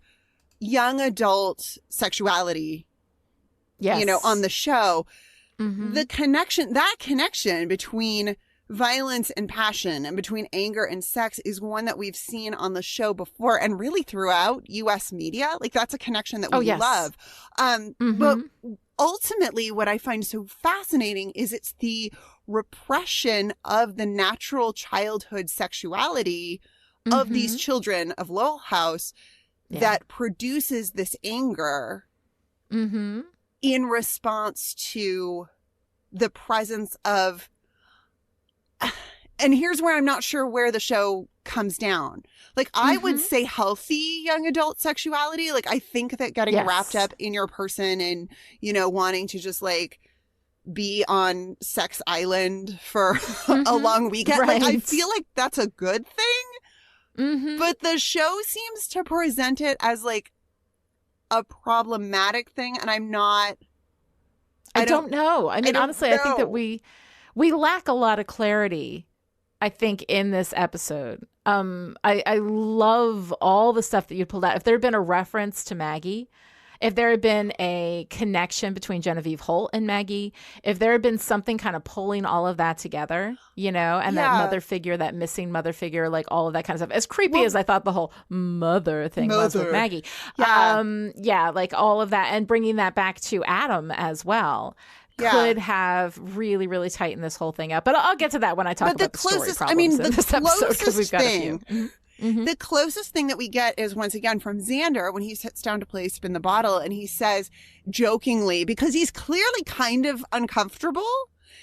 young adult sexuality, on the show. The connection between violence and passion and between anger and sex is one that we've seen on the show before, and really throughout U.S. media. Like, that's a connection that we love. But ultimately, what I find so fascinating is it's the repression of the natural childhood sexuality of these children of Lowell House that produces this anger in response to the presence of, and here's where I'm not sure where the show comes down. Like, I would say healthy young adult sexuality. Like, I think that getting wrapped up in your person and, wanting to just like be on Sex Island for a long weekend. Right. Like, I feel like that's a good thing. But the show seems to present it as like a problematic thing, and I'm not. I don't know. I mean, honestly, I think that we lack a lot of clarity, I think, in this episode. I love all the stuff that you pulled out. If there had been a reference to Maggie, if there had been a connection between Genevieve Holt and Maggie, if there had been something kind of pulling all of that together, and that mother figure, that missing mother figure, like all of that kind of stuff. As creepy as I thought the whole mother thing was with Maggie. Like all of that, and bringing that back to Adam as well. Could have really, really tightened this whole thing up. But I'll get to that when I talk about the story problems in this episode, because we've got a few. The closest thing that we get is, once again, from Xander when he sits down to play Spin the Bottle, and he says jokingly, because he's clearly kind of uncomfortable,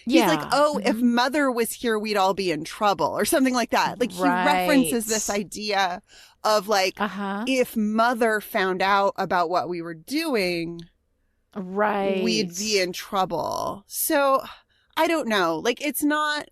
he's like, oh, if Mother was here, we'd all be in trouble, or something like that. Like, he references this idea of like, if Mother found out about what we were doing, we'd be in trouble. So I don't know. Like, it's not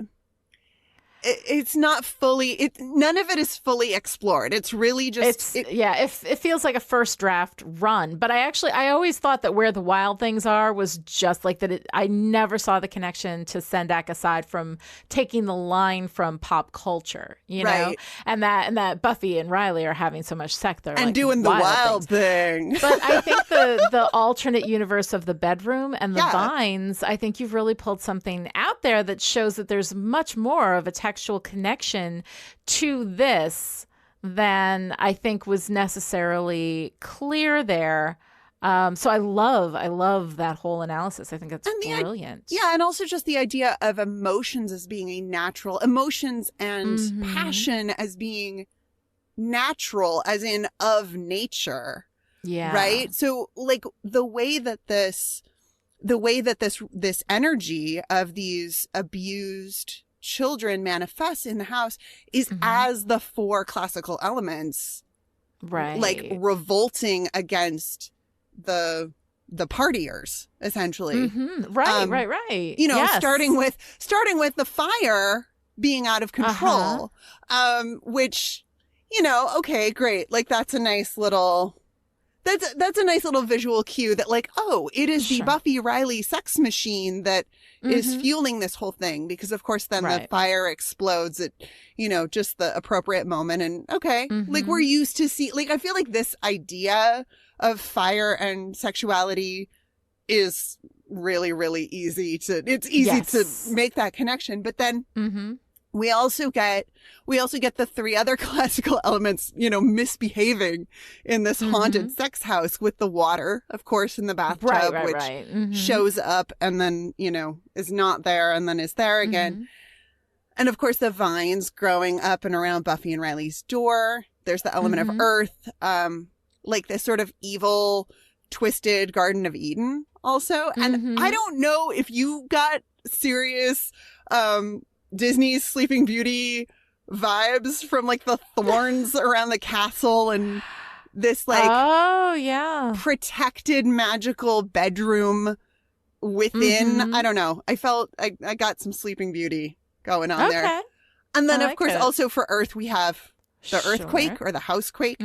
fully, none of it is fully explored. It's really just, it feels like a first draft run. But I always thought that Where the Wild Things Are was just like that. I never saw the connection to Sendak aside from taking the line from pop culture, know, and that Buffy and Riley are having so much sex there and like doing the wild thing. But I think the alternate universe of the bedroom and the vines, I think you've really pulled something out there that shows that there's much more of a textual connection to this than I think was necessarily clear there. So I love that whole analysis. I think that's brilliant. And also just the idea of emotions as being emotions and passion as being natural, as in of nature. Yeah. Right? So like the way that this energy of these abused children manifests in the house is as the four classical elements, like revolting against the partiers, essentially. Right. Starting with the fire being out of control, which, okay, great. Like, that's a nice little visual cue that, like, oh, it is the Buffy Riley sex machine that is fueling this whole thing, because of course then the fire explodes at, just the appropriate moment. And like, we're used to see, like, I feel like this idea of fire and sexuality is really, really easy to make that connection. But then we also get the three other classical elements, misbehaving in this haunted sex house, with the water, of course, in the bathtub, which shows up and then, is not there and then is there again. And of course, the vines growing up and around Buffy and Riley's door. There's the element of earth, like this sort of evil, twisted Garden of Eden also. And I don't know if you got serious, Disney's Sleeping Beauty vibes from like the thorns around the castle and this like protected magical bedroom within. I don't know. I felt I got some Sleeping Beauty going on there. And then, of course, also for Earth, we have the earthquake or the housequake,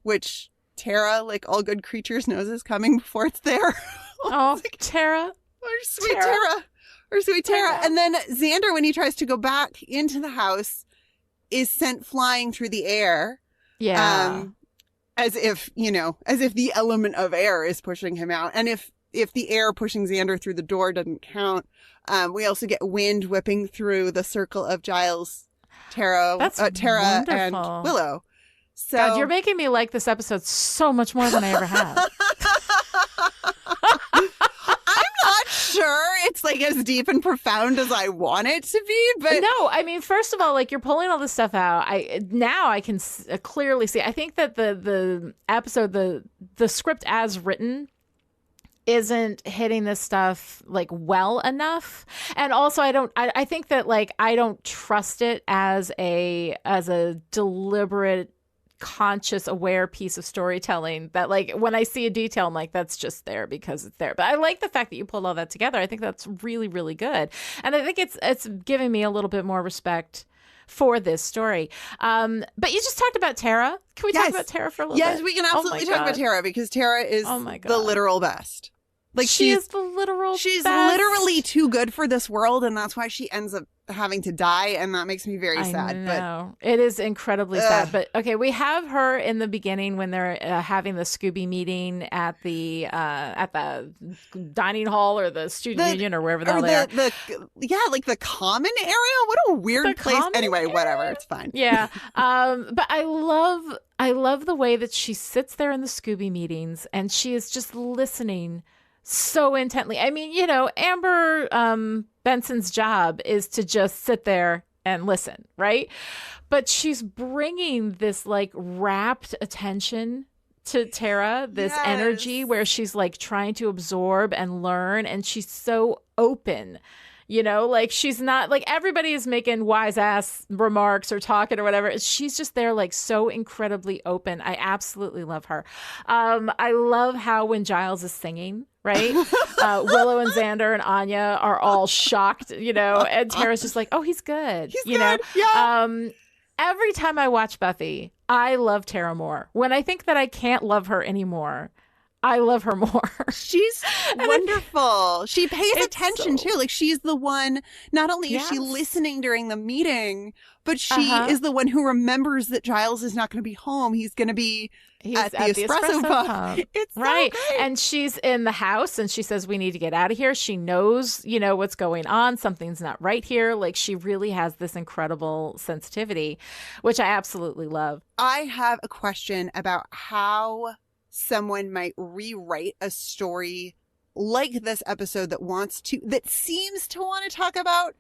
which Tara, like all good creatures, knows is coming before it's there. Tara. Our sweet Tara. Our sweet Tara. And then Xander, when he tries to go back into the house, is sent flying through the air. Yeah. As if the element of air is pushing him out. And if the air pushing Xander through the door doesn't count, we also get wind whipping through the circle of Giles, Tara, and Willow. So God, you're making me like this episode so much more than I ever have. I'm not sure it's like as deep and profound as I want it to be, but no, I mean, first of all, like you're pulling all this stuff out. I can clearly see. I think that the episode, the script as written, isn't hitting this stuff like well enough. And also I think that like I don't trust it as a deliberate, conscious, aware piece of storytelling that like when I see a detail I'm like, that's just there because it's there. But I like the fact that you pulled all that together. I think that's really, really good. And I think it's giving me a little bit more respect for this story. But you just talked about Tara. Can we talk about Tara for a little bit? Yes, we can absolutely talk about Tara because Tara is the literal best. Like she is the literal She's best. Literally too good for this world, and that's why she ends up having to die, and that makes me very sad. I know. It is incredibly sad. But okay, we have her in the beginning when they're having the Scooby meeting at the dining hall or the student union or wherever the hell they are. Like the common area. What a weird place. Anyway, whatever. It's fine. Yeah. But I love the way that she sits there in the Scooby meetings and she is just listening so intently. I mean, Amber Benson's job is to just sit there and listen, right? But she's bringing this like rapt attention to Tara, this energy where she's like trying to absorb and learn, and she's so open. Like she's not like everybody is making wise ass remarks or talking or whatever. She's just there like so incredibly open. I absolutely love her. I love how when Giles is singing, right? Willow and Xander and Anya are all shocked, and Tara's just like, oh, he's good. He's good. Yeah. Every time I watch Buffy, I love Tara more. When I think that I can't love her anymore, I love her more. She's wonderful. She pays attention too. Like she's the one, not only is she listening during the meeting, but she is the one who remembers that Giles is not going to be home. He's going to be at the espresso pump. It's right. So great. And she's in the house and she says, we need to get out of here. She knows, what's going on. Something's not right here. Like she really has this incredible sensitivity, which I absolutely love. I have a question about how someone might rewrite a story like this episode that seems to want to talk about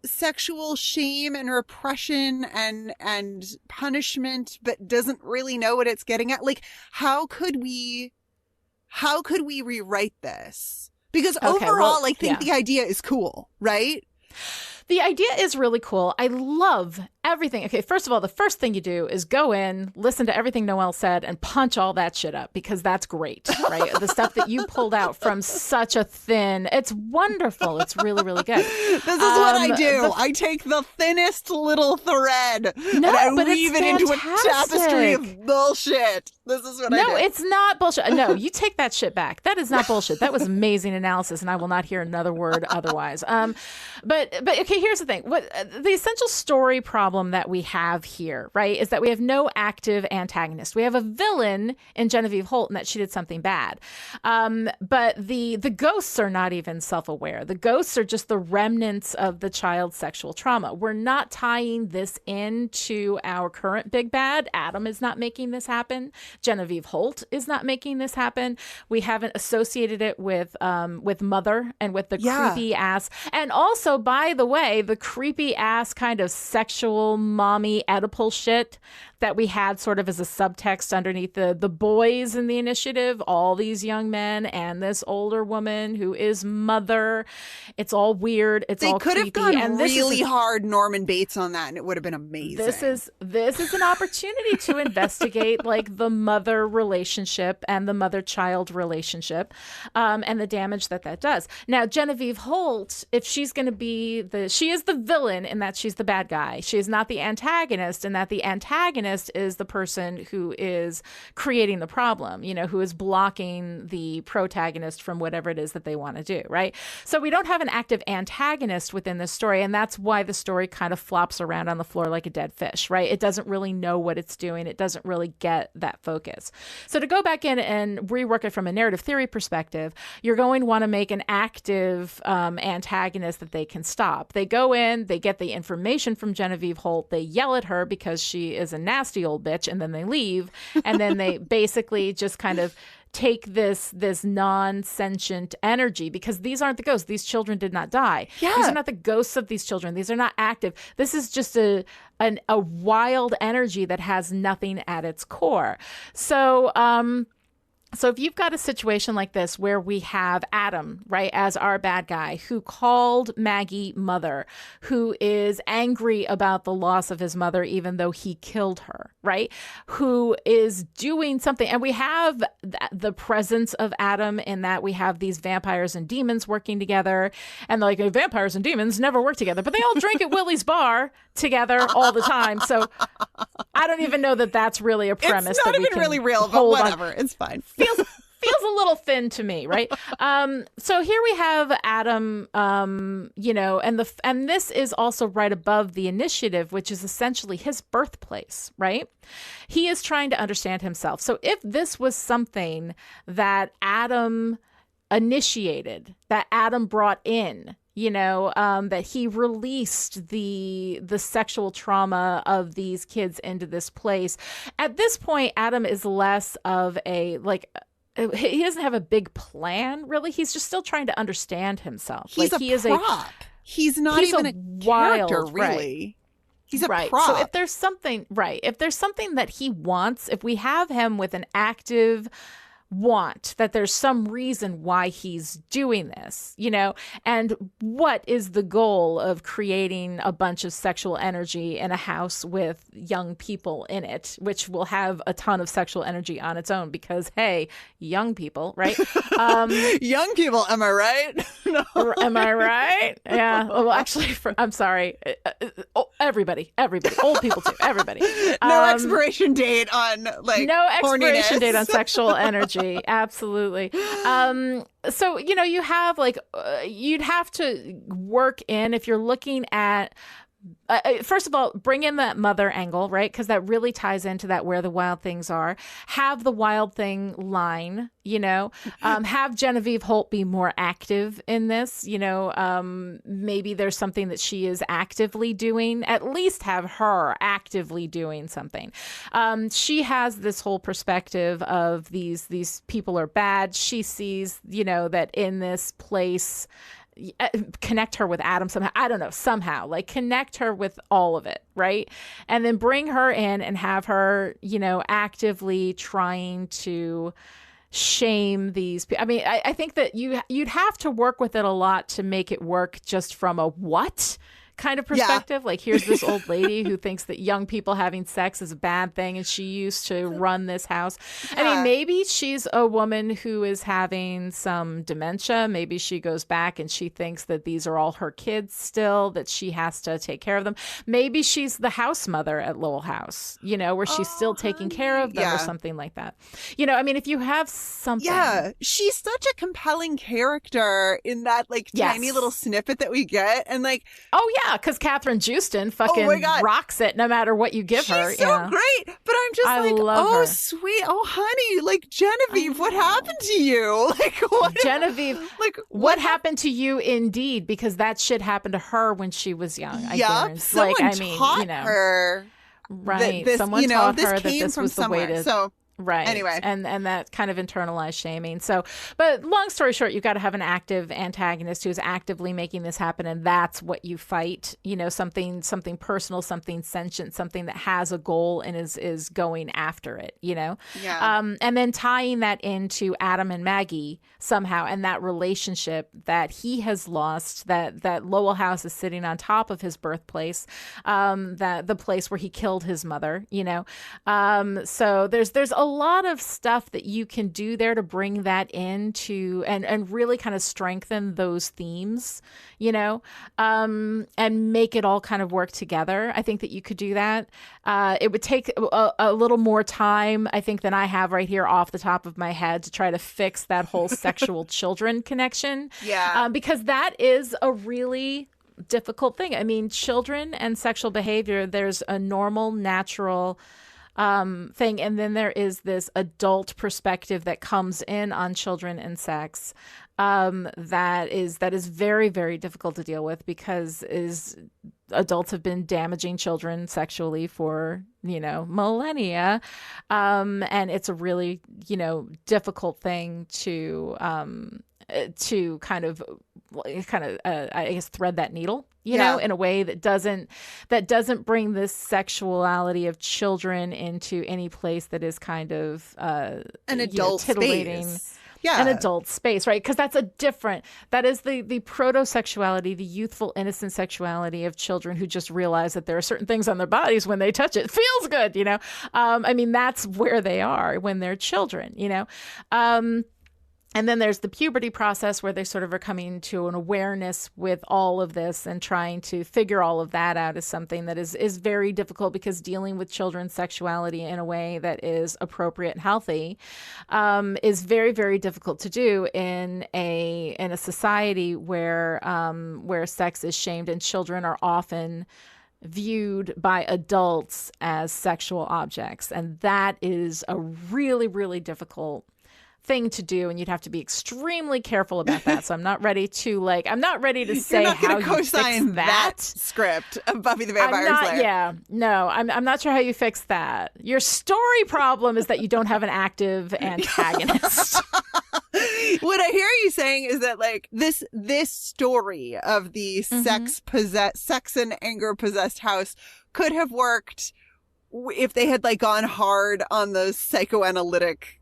sexual shame and repression and punishment, but doesn't really know what it's getting at. Like, how could we rewrite this? Because overall, I think the idea is cool, right? The idea is really cool. I love everything. Okay, first of all, the first thing you do is go in, listen to everything Noelle said, and punch all that shit up because that's great, right? The stuff that you pulled out from such a thin, it's wonderful. It's really, really good. This is what I do. I take the thinnest little thread and I weave it into a tapestry of bullshit. This is what I do. No, it's not bullshit. No, you take that shit back. That is not bullshit. That was amazing analysis, and I will not hear another word otherwise. But okay, here's the thing. What the essential story problem that we have here, right, is that we have no active antagonist. We have a villain in Genevieve Holt and that she did something bad. But the ghosts are not even self-aware. The ghosts are just the remnants of the child's sexual trauma. We're not tying this into our current big bad. Adam is not making this happen. Genevieve Holt is not making this happen. We haven't associated it with Mother and with the creepy ass. And also, by the way, the creepy ass kind of sexual mommy Oedipal shit that we had sort of as a subtext underneath the boys in the initiative, all these young men and this older woman who is Mother. It's all weird. It's all creepy. They could have gone really hard Norman Bates on that and it would have been amazing. This is an opportunity to investigate like the mother relationship and the mother-child relationship, and the damage that does. Now, Genevieve Holt, if she's going to be she is the villain in that she's the bad guy. She is not the antagonist in that the antagonist is the person who is creating the problem, who is blocking the protagonist from whatever it is that they want to do, right? So we don't have an active antagonist within this story, and that's why the story kind of flops around on the floor like a dead fish, right? It doesn't really know what it's doing. It doesn't really get that focus. So to go back in and rework it from a narrative theory perspective, you're going to want to make an active antagonist that they can stop. They go in, they get the information from Genevieve Holt, they yell at her because she is a nasty old bitch, and then they leave, and then they basically just kind of take this non-sentient energy, because these aren't the ghosts. These children did not die. Yeah. These are not the ghosts of these children. These are not active. This is just a wild energy that has nothing at its core. So if you've got a situation like this where we have Adam, right, as our bad guy, who called Maggie mother, who is angry about the loss of his mother, even though he killed her, right, who is doing something. And we have the presence of Adam in that we have these vampires and demons working together. And like, vampires and demons never work together, but they all drink at Willie's bar together all the time. So I don't even know that that's really a premise. It's not that we even can really real, but hold whatever. on. It's fine. Feels a little thin to me, right? So here we have Adam, and this is also right above the initiative, which is essentially his birthplace, right? He is trying to understand himself. So if this was something that Adam initiated, that Adam brought in, that he released the sexual trauma of these kids into this place. At this point, Adam is less of he doesn't have a big plan, really. He's just still trying to understand himself. He's a prop. He's not even a character, really. Right. He's a prop. So if there's something that he wants, if we have him with an active want, that there's some reason why he's doing this, and what is the goal of creating a bunch of sexual energy in a house with young people in it, which will have a ton of sexual energy on its own because, hey, young people, right? Young people, am I right? No. Am I right? Yeah. Well, actually, I'm sorry. Everybody, old people too, everybody. No expiration date on no expiration horniness. date on sexual energy. Absolutely. So, you have you'd have to work in, if you're looking at, first of all, bring in that mother angle, right? Because that really ties into that where the wild things are. Have the wild thing line, have Genevieve Holt be more active in this, maybe there's something that she is actively doing, at least have her actively doing something. She has this whole perspective of these people are bad. She sees, that in this place, connect her with Adam somehow. I don't know, somehow connect her with all of it, right? And then bring her in and have her, actively trying to shame these people. I mean, I think that you'd have to work with it a lot to make it work just from a what kind of perspective. Yeah. Here's this old lady who thinks that young people having sex is a bad thing, and she used to run this house. Yeah. I mean, maybe she's a woman who is having some dementia. Maybe she goes back and she thinks that these are all her kids still, that she has to take care of them. Maybe she's the house mother at Lowell House, where she's still taking care of them or something like that. I mean, if you have something. Yeah, she's such a compelling character in that tiny little snippet that we get. And oh yeah, because Catherine Justin fucking rocks it no matter what you give her. She's so great. But I'm just love oh, her. Sweet. Oh, honey, Genevieve, what happened to you? What? Genevieve, what happened to you indeed? Because that shit happened to her when she was young. Yep. Someone taught her. Right. This, someone taught her that came this from was the somewhere. way to... So Right. Anyway. And that kind of internalized shaming. So, but long story short, you've got to have an active antagonist who's actively making this happen. And that's what you fight, something personal, something sentient, something that has a goal and is going after it, Yeah. And then tying that into Adam and Maggie somehow, and that relationship that he has lost, that Lowell House is sitting on top of his birthplace, that the place where he killed his mother, So there's a lot of stuff that you can do there to bring that into and really kind of strengthen those themes, you know, and make it all kind of work together. I think that you could do that. It would take a little more time, I think, than I have right here off the top of my head to try to fix that whole sexual children connection. Yeah. Because that is a really difficult thing. I mean, children and sexual behavior, there's a normal, natural thing, and then there is this adult perspective that comes in on children and sex that is very, very difficult to deal with, because adults have been damaging children sexually for, you know, millennia, and it's a really, you know, difficult thing to kind of I guess thread that needle, you know, in a way that doesn't bring this sexuality of children into any place that is kind of an adult titillating. space. An adult space, right? Because that is the proto-sexuality, the youthful, innocent sexuality of children who just realize that there are certain things on their bodies when they touch it. Feels good, you know? I mean, that's where they are when they're children, you know? And then there's the puberty process where they sort of are coming to an awareness with all of this and trying to figure all of that out is something that is very difficult, because dealing with children's sexuality in a way that is appropriate and healthy is very, very difficult to do in a society where sex is shamed and children are often viewed by adults as sexual objects. And that is a really, really difficult thing to do, and you'd have to be extremely careful about that. So I'm not ready to say how you fix that script of Buffy the Vampire Slayer. Yeah, no, I'm not sure how you fix that. Your story problem is that you don't have an active antagonist. What I hear you saying is that, like, this story of the sex and anger possessed house could have worked if they had, like, gone hard on the psychoanalytic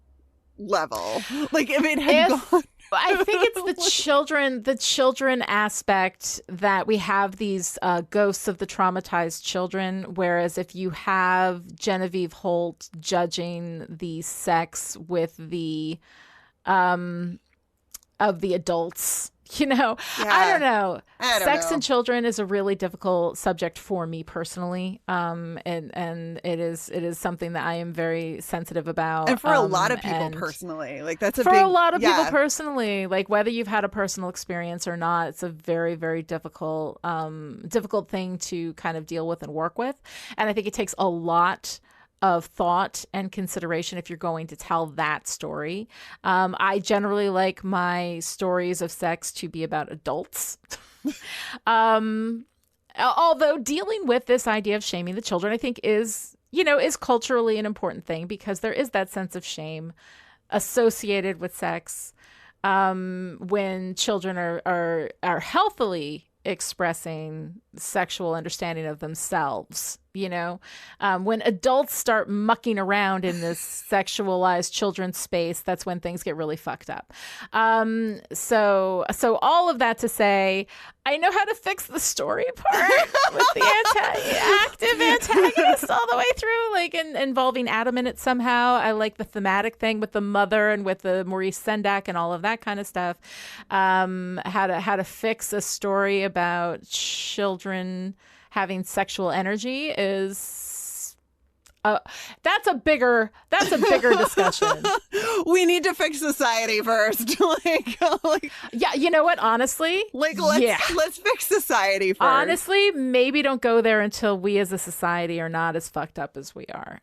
level. Like, if it had gone. I think it's the children aspect that we have these ghosts of the traumatized children, whereas if you have Genevieve Holt judging the sex with the of the adults, you know, I don't know. Sex and children is a really difficult subject for me personally, and it is something that I am very sensitive about, and for a lot of people personally, like that's a lot of people personally, like whether you've had a personal experience or not, it's a very, very difficult thing to kind of deal with and work with, and I think it takes a lot of thought and consideration if you're going to tell that story. I generally like my stories of sex to be about adults. Although dealing with this idea of shaming the children, I think is culturally an important thing, because there is that sense of shame associated with sex when children are healthily expressing sexual understanding of themselves, you know, when adults start mucking around in this sexualized children's space, that's when things get really fucked up. So all of that to say, I know how to fix the story part with the active antagonist all the way through, like involving Adam in it somehow. I like the thematic thing with the mother and with the Maurice Sendak and all of that kind of stuff. How to fix a story about children having sexual energy is that's a bigger discussion. We need to fix society first. like yeah, you know what, honestly, let's fix society first. Honestly, maybe don't go there until we as a society are not as fucked up as we are.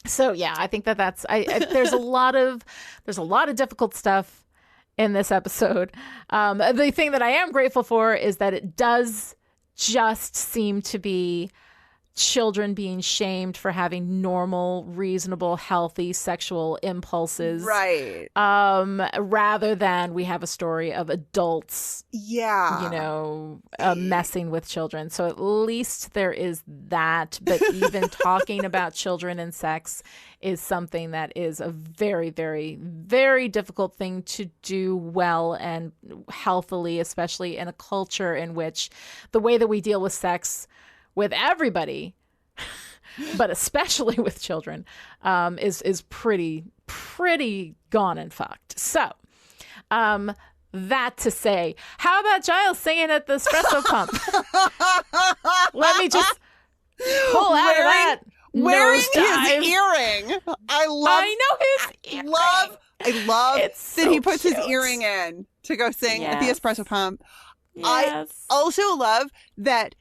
So yeah, I think that's there's a lot of difficult stuff in this episode. The thing that I am grateful for is that it does just seem to be children being shamed for having normal, reasonable, healthy sexual impulses. Right. Rather than we have a story of adults, messing with children. So at least there is that. But even talking about children and sex is something that is a very, very, very difficult thing to do well and healthily, especially in a culture in which the way that we deal with sex with everybody but especially with children, is pretty gone and fucked. So, that to say, how about Giles singing at the espresso pump? Let me just pull out of that. Wearing his nosedive. earring. I know his earring. I love that he puts his earring in to go sing at the espresso pump. Yes. I also love that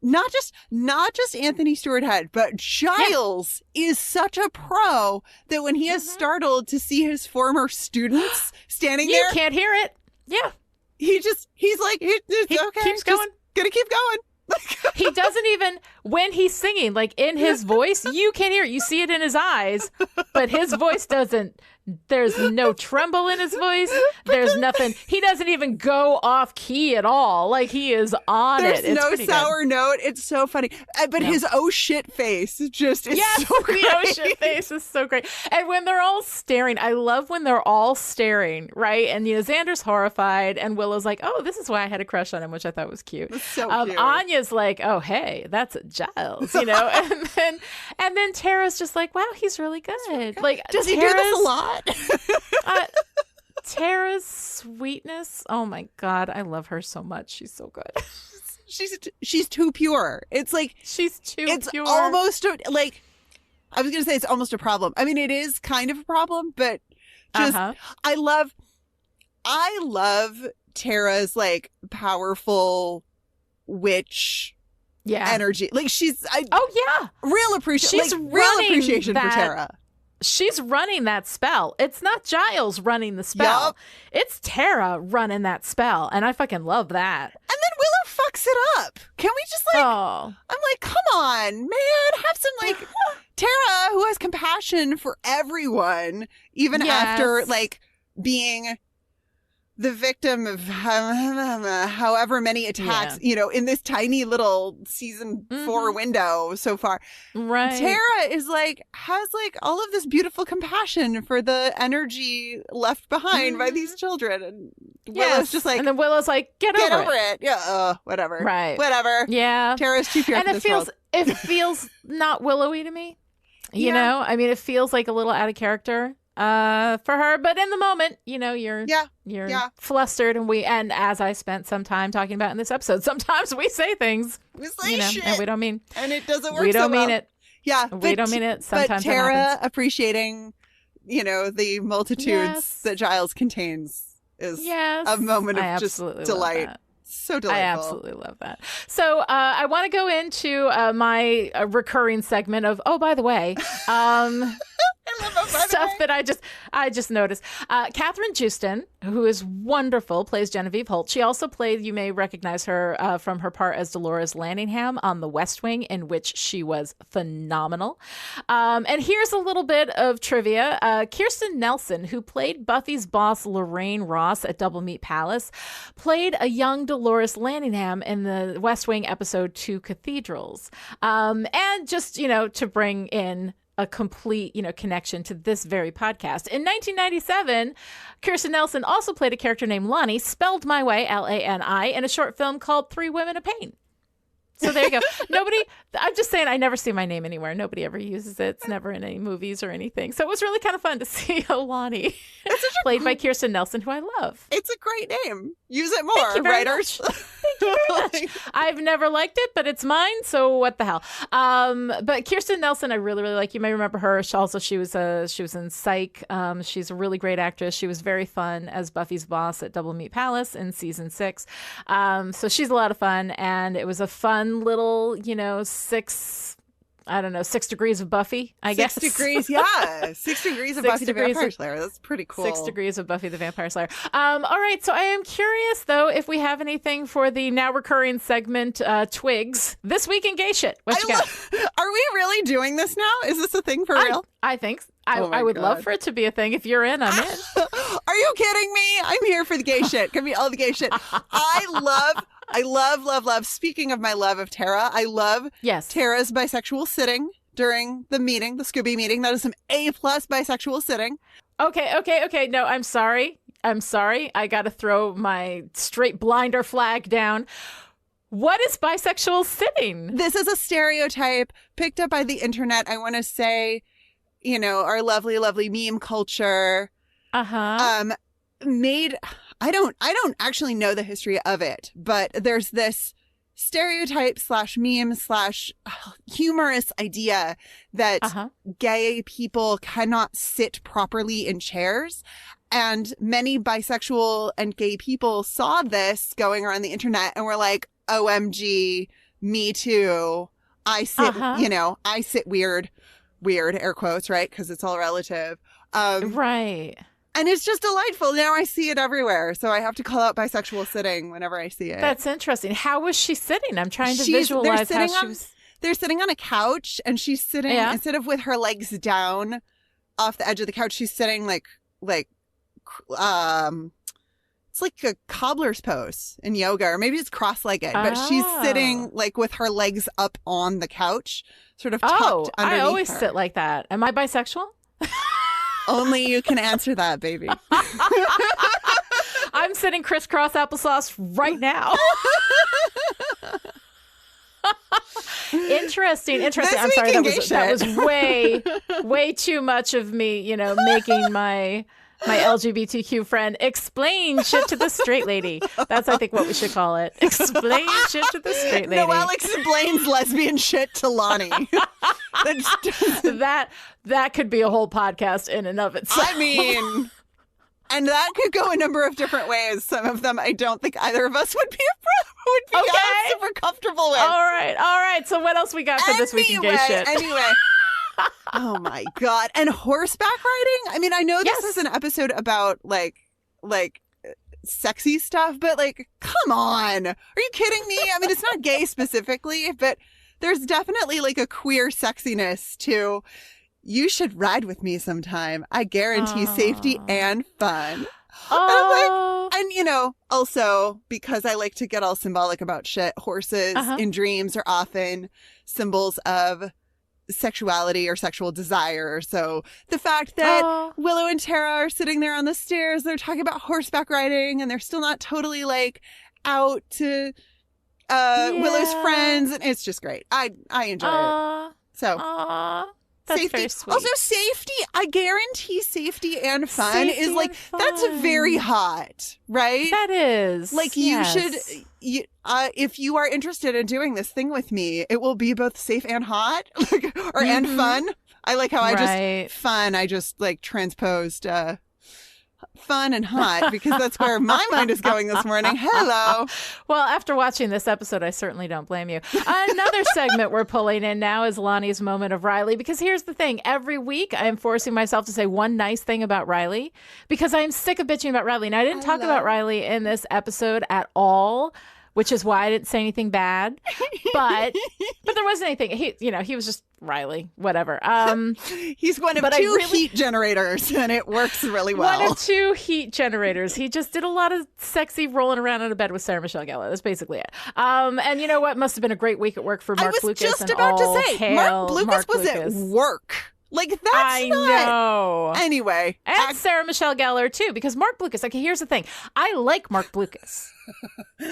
not just Anthony Stewart Head, but Giles is such a pro that when he is startled to see his former students standing there, you can't hear it. Yeah. He's like, he okay, keeps going. Gonna keep going. He doesn't even, when he's singing, like in his voice, you can't hear it. You see it in his eyes, but his voice doesn't. There's no tremble in his voice. There's nothing. He doesn't even go off key at all. Like he is on There's it. It's no pretty sour good. note. It's so funny. But his oh shit face just is so great. The oh shit face is so great. And when they're all staring, I love when they're all staring, right? And Xander's horrified, and Willow's like, "Oh, this is why I had a crush on him," which I thought was cute. That's so cute. Anya's like, "Oh, hey, that's Giles," and then Tara's just like, "Wow, he's really good." Like, does he do this a lot? Tara's sweetness. Oh my God, I love her so much. She's so good. She's too pure. It's like she's too pure. It's almost like, I was gonna say it's almost a problem. I mean, it is kind of a problem, but just I love Tara's like powerful witch energy. Like real appreciation. Real appreciation for Tara. She's running that spell. It's not Giles running the spell. Yup. It's Tara running that spell. And I fucking love that. And then Willow fucks it up. Can we just like, I'm like, come on, man, have some like, Tara, who has compassion for everyone, even after like being the victim of however many attacks, in this tiny little season 4 window so far. Right. Tara is like, has like all of this beautiful compassion for the energy left behind by these children. And Willow's just like, and then Willow's like, get over it. Yeah. Whatever. Right. Whatever. Yeah. Tara's too pure for this world. It feels not willowy to me. You know, I mean, it feels like a little out of character for her, but in the moment, you're flustered, and as I spent some time talking about in this episode, sometimes we say things, shit, and we don't mean, and it doesn't work. We don't so mean well. it. Yeah, we don't mean it. Sometimes but Tara it happens. appreciating, the multitudes that Giles contains is a moment of just delight. So delightful. I absolutely love that. So I want to go into my recurring segment of, oh, by the way, stuff that I just noticed. Catherine Justin, who is wonderful, plays Genevieve Holt. She also played, you may recognize her from her part as Dolores Landingham on The West Wing, in which she was phenomenal. And here's a little bit of trivia. Kirsten Nelson, who played Buffy's boss Lorraine Ross at Double Meat Palace, played a young Dolores Landingham in the West Wing episode Two Cathedrals. And just, to bring in a complete, connection to this very podcast. In 1997, Kirsten Nelson also played a character named Lani, spelled my way, Lani, in a short film called Three Women of Pain. So there you go. I'm just saying, I never see my name anywhere. Nobody ever uses it. It's never in any movies or anything. So it was really kind of fun to see Lani played by Kirsten Nelson, who I love. It's a great name. Use it more, writers. Thank you very much. I've never liked it, but it's mine, so what the hell. But Kirsten Nelson, I really, really like. You may remember her. She was in Psych. She's a really great actress. She was very fun as Buffy's boss at Double Meat Palace in season 6. So she's a lot of fun, and it was a fun little, 6 degrees of Buffy, I guess. 6 degrees, yeah. 6 degrees of Buffy the Vampire Slayer. That's pretty cool. 6 degrees of Buffy the Vampire Slayer. All right, so I am curious, though, if we have anything for the now recurring segment, Twigs. This Week in Gay Shit. What you got? Are we really doing this now? Is this a thing for real? I think so. I would love for it to be a thing. If you're in, I'm in. Are you kidding me? I'm here for the gay shit. Give me all the gay shit. I love. Speaking of my love of Tara, I love Tara's bisexual sitting during the meeting, the Scooby meeting. That is some A+ bisexual sitting. Okay. No, I'm sorry. I got to throw my straight blinder flag down. What is bisexual sitting? This is a stereotype picked up by the internet. I want to say, our lovely, lovely meme culture. Made. I don't actually know the history of it, but there's this stereotype / meme / humorous idea that gay people cannot sit properly in chairs. And many bisexual and gay people saw this going around the internet and were like, OMG, me too. I sit, I sit weird, air quotes, right? Because it's all relative. Right. And it's just delightful. Now I see it everywhere. So I have to call out bisexual sitting whenever I see it. That's interesting. How was she sitting? I'm trying to visualize how she was. They're sitting on a couch and she's sitting, instead of with her legs down off the edge of the couch, she's sitting like it's like a cobbler's pose in yoga, or maybe it's cross-legged, but she's sitting like with her legs up on the couch, sort of tucked underneath I always her. sit like that. Am I bisexual? Only you can answer that, baby. I'm sitting crisscross applesauce right now. Interesting. I'm sorry. That was way too much of me, making my LGBTQ friend explain shit to the straight lady. That's, I think, what we should call it. Explain shit to the straight lady. Noelle explains lesbian shit to Lani. That could be a whole podcast in and of itself. I mean, and that could go a number of different ways. Some of them I don't think either of us would be super comfortable with. All right. So what else we got for this week in gay shit? Anyway. Oh my God. And horseback riding? I mean, I know this is an episode about like sexy stuff, but like, come on. Are you kidding me? I mean, it's not gay specifically, but there's definitely like a queer sexiness to, you should ride with me sometime. I guarantee safety and fun. And also because I like to get all symbolic about shit, horses in dreams are often symbols of sexuality or sexual desire. So the fact that Willow and Tara are sitting there on the stairs, they're talking about horseback riding, and they're still not totally like out to Willow's friends, and it's just great. I enjoy it. So that's safety. very sweet. Also safety, I guarantee safety and fun is like that's very hot, right? That is. Like you should if you are interested in doing this thing with me, it will be both safe and hot, and fun. I like how I just like transposed fun and hot, because that's where my mind is going this morning. Hello. Well, after watching this episode, I certainly don't blame you. Another segment we're pulling in now is Lani's Moment of Riley, because here's the thing. Every week, I'm forcing myself to say one nice thing about Riley, because I'm sick of bitching about Riley. And I didn't talk about Riley in this episode at all, which is why I didn't say anything bad. But there wasn't anything. He was just Riley, whatever. He's one of two heat generators, and it works really well. One of two heat generators. He just did a lot of sexy rolling around in a bed with Sarah Michelle Gellar. That's basically it. And you know what? Must have been a great week at work for Mark Lucas. I was just about to say, Mark Lucas was at work. Like, that's know. Anyway. And Sarah Michelle Gellar, too, because Mark Lucas, okay, here's the thing. I like Mark Lucas.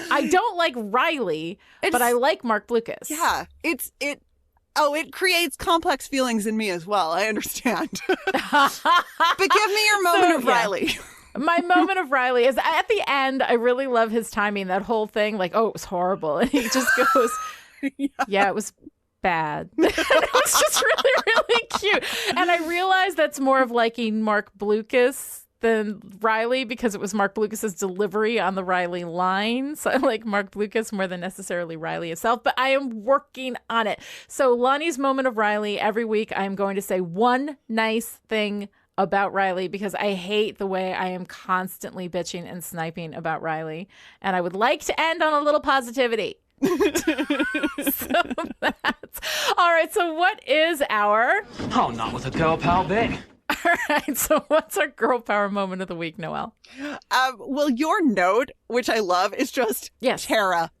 I don't like Riley, but I like Mark Lucas. Yeah. It creates complex feelings in me as well. I understand. But give me your moment of Riley. My moment of Riley is at the end, I really love his timing, that whole thing. Like, oh, it was horrible. And he just goes, yeah, it was bad. It was just really, really cute. And I realized that's more of liking Mark Lucas than Riley, because it was Mark Lucas's delivery on the Riley line. So I like Mark Lucas more than necessarily Riley itself, but I am working on it. So Lani's Moment of Riley, every week I'm going to say one nice thing about Riley, because I hate the way I am constantly bitching and sniping about Riley. And I would like to end on a little positivity. So that's all right. So what is our not with a girl power bit. All right, so what's our girl power moment of the week, Noelle? Well, your note, which I love, is just Tara.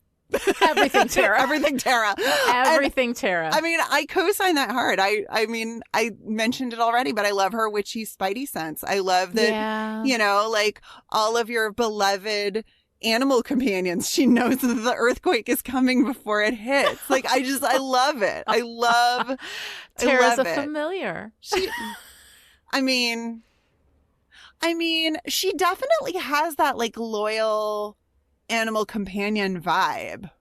Everything Tara. Everything Tara. Everything Tara. I mean, I co-sign that hard. I mean, I mentioned it already, but I love her witchy spidey sense. I love that, like all of your beloved animal companions, she knows that the earthquake is coming before it hits. Like, I love it. Tara's it. familiar. I mean, she definitely has that like loyal animal companion vibe.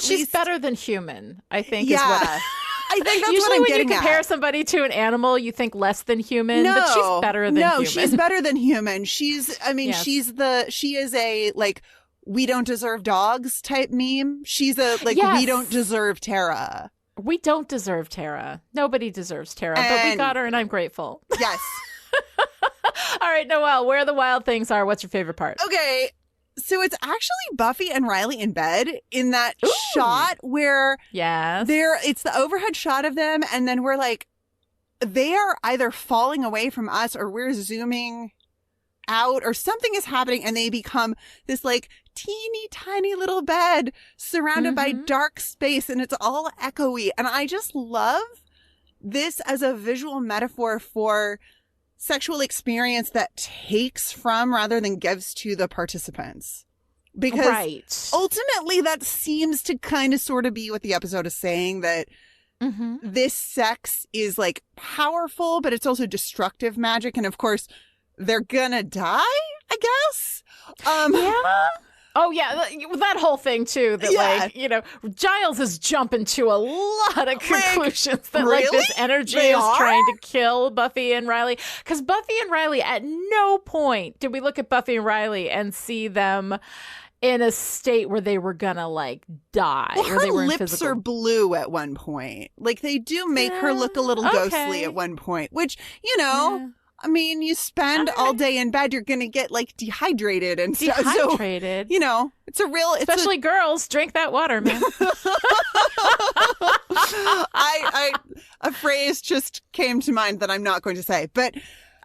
She's better than human, I think. Yeah. Is what I think that's usually what I'm when getting you compare at. somebody to an animal, you think less than human, but she's better than human. No, she's better than human. She is a like, we don't deserve dogs type meme. She's a like, we don't deserve Tara. We don't deserve Tara. Nobody deserves Tara, but we got her and I'm grateful. Yes. All right, Noelle, where the wild things are, what's your favorite part? Okay. So it's actually Buffy and Riley in bed in that shot where it's the overhead shot of them, and then we're like, they are either falling away from us or we're zooming out or something is happening, and they become this like teeny tiny little bed surrounded by dark space, and it's all echoey. And I just love this as a visual metaphor for sexual experience that takes from rather than gives to the participants. Because ultimately that seems to kind of sort of be what the episode is saying, that this sex is like powerful, but it's also destructive magic. And of course, they're gonna die, I guess. Oh, yeah. That whole thing, too, that, like, you know, Giles is jumping to a lot of conclusions that, like, this energy is trying to kill Buffy and Riley. Because Buffy and Riley, at no point did we look at Buffy and Riley and see them in a state where they were gonna, like, die. Well, or they were her lips are blue at one point. Like, they do make her look a little ghostly at one point, which, you know... Yeah. I mean, you spend all day in bed, you're going to get, like, dehydrated and stuff. Dehydrated. So, you know, it's a real... Especially girls, drink that water, man. A phrase just came to mind that I'm not going to say, but...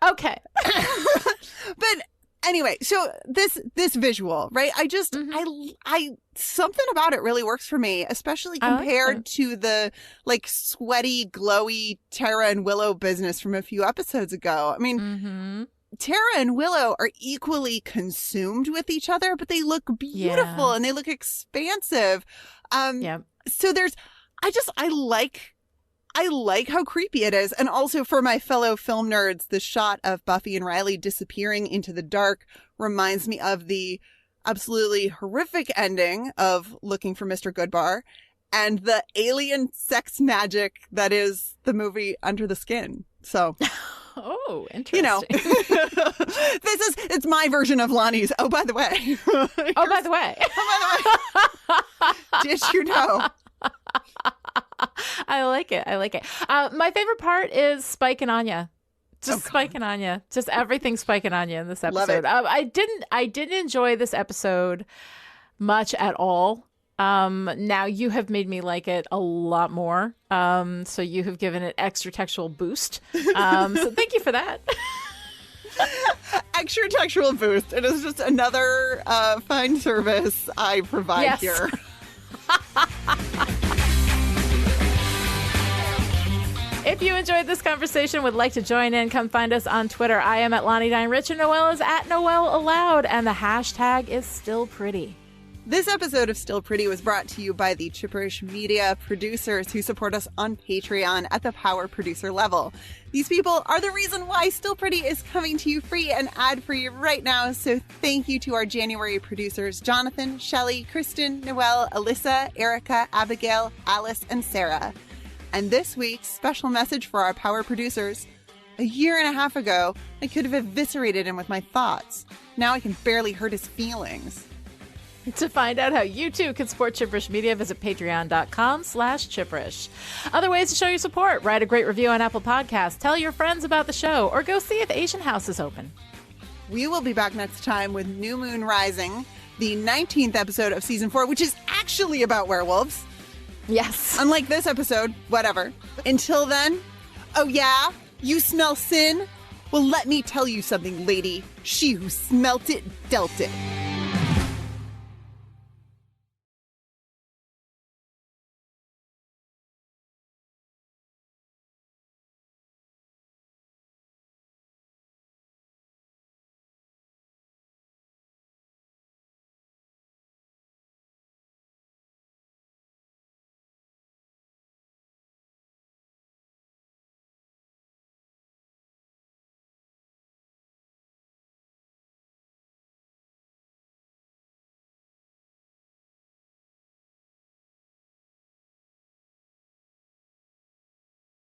Okay. But anyway, so this visual, right? I just, I something about it really works for me, especially compared to the like sweaty, glowy Tara and Willow business from a few episodes ago. I mean, Tara and Willow are equally consumed with each other, but they look beautiful and they look expansive. So I like how creepy it is. And also for my fellow film nerds, the shot of Buffy and Riley disappearing into the dark reminds me of the absolutely horrific ending of Looking for Mr. Goodbar and the alien sex magic that is the movie Under the Skin. So... Oh, interesting. You know, it's my version of Lani's. Oh, by the way. By the way. Did you know? I like it. My favorite part is Spike and Anya. Just Spike and Anya. Just everything Spike and Anya in this episode. I didn't enjoy this episode much at all. Now you have made me like it a lot more. So you have given it extra textual boost. So thank you for that. Extra textual boost. It is just another fine service I provide here. If you enjoyed this conversation, would like to join in, come find us on Twitter. I am at Lani Dine Rich and Noelle is at Noelle Aloud, and the hashtag is Still Pretty. This episode of Still Pretty was brought to you by the Chipperish Media producers who support us on Patreon at the power producer level. These people are the reason why Still Pretty is coming to you free and ad-free right now. So thank you to our January producers, Jonathan, Shelley, Kristen, Noelle, Alyssa, Erica, Abigail, Alice, and Sarah. And this week's special message for our power producers. A year and a half ago, I could have eviscerated him with my thoughts. Now I can barely hurt his feelings. To find out how you too can support Chipperish Media, visit patreon.com/chipperish. Other ways to show your support: write a great review on Apple Podcasts, tell your friends about the show, or go see if Asian House is open. We will be back next time with New Moon Rising, the 19th episode of season 4, which is actually about werewolves. Yes. Unlike this episode, whatever. Until then, oh yeah, you smell sin? Well, let me tell you something, lady. She who smelt it, dealt it.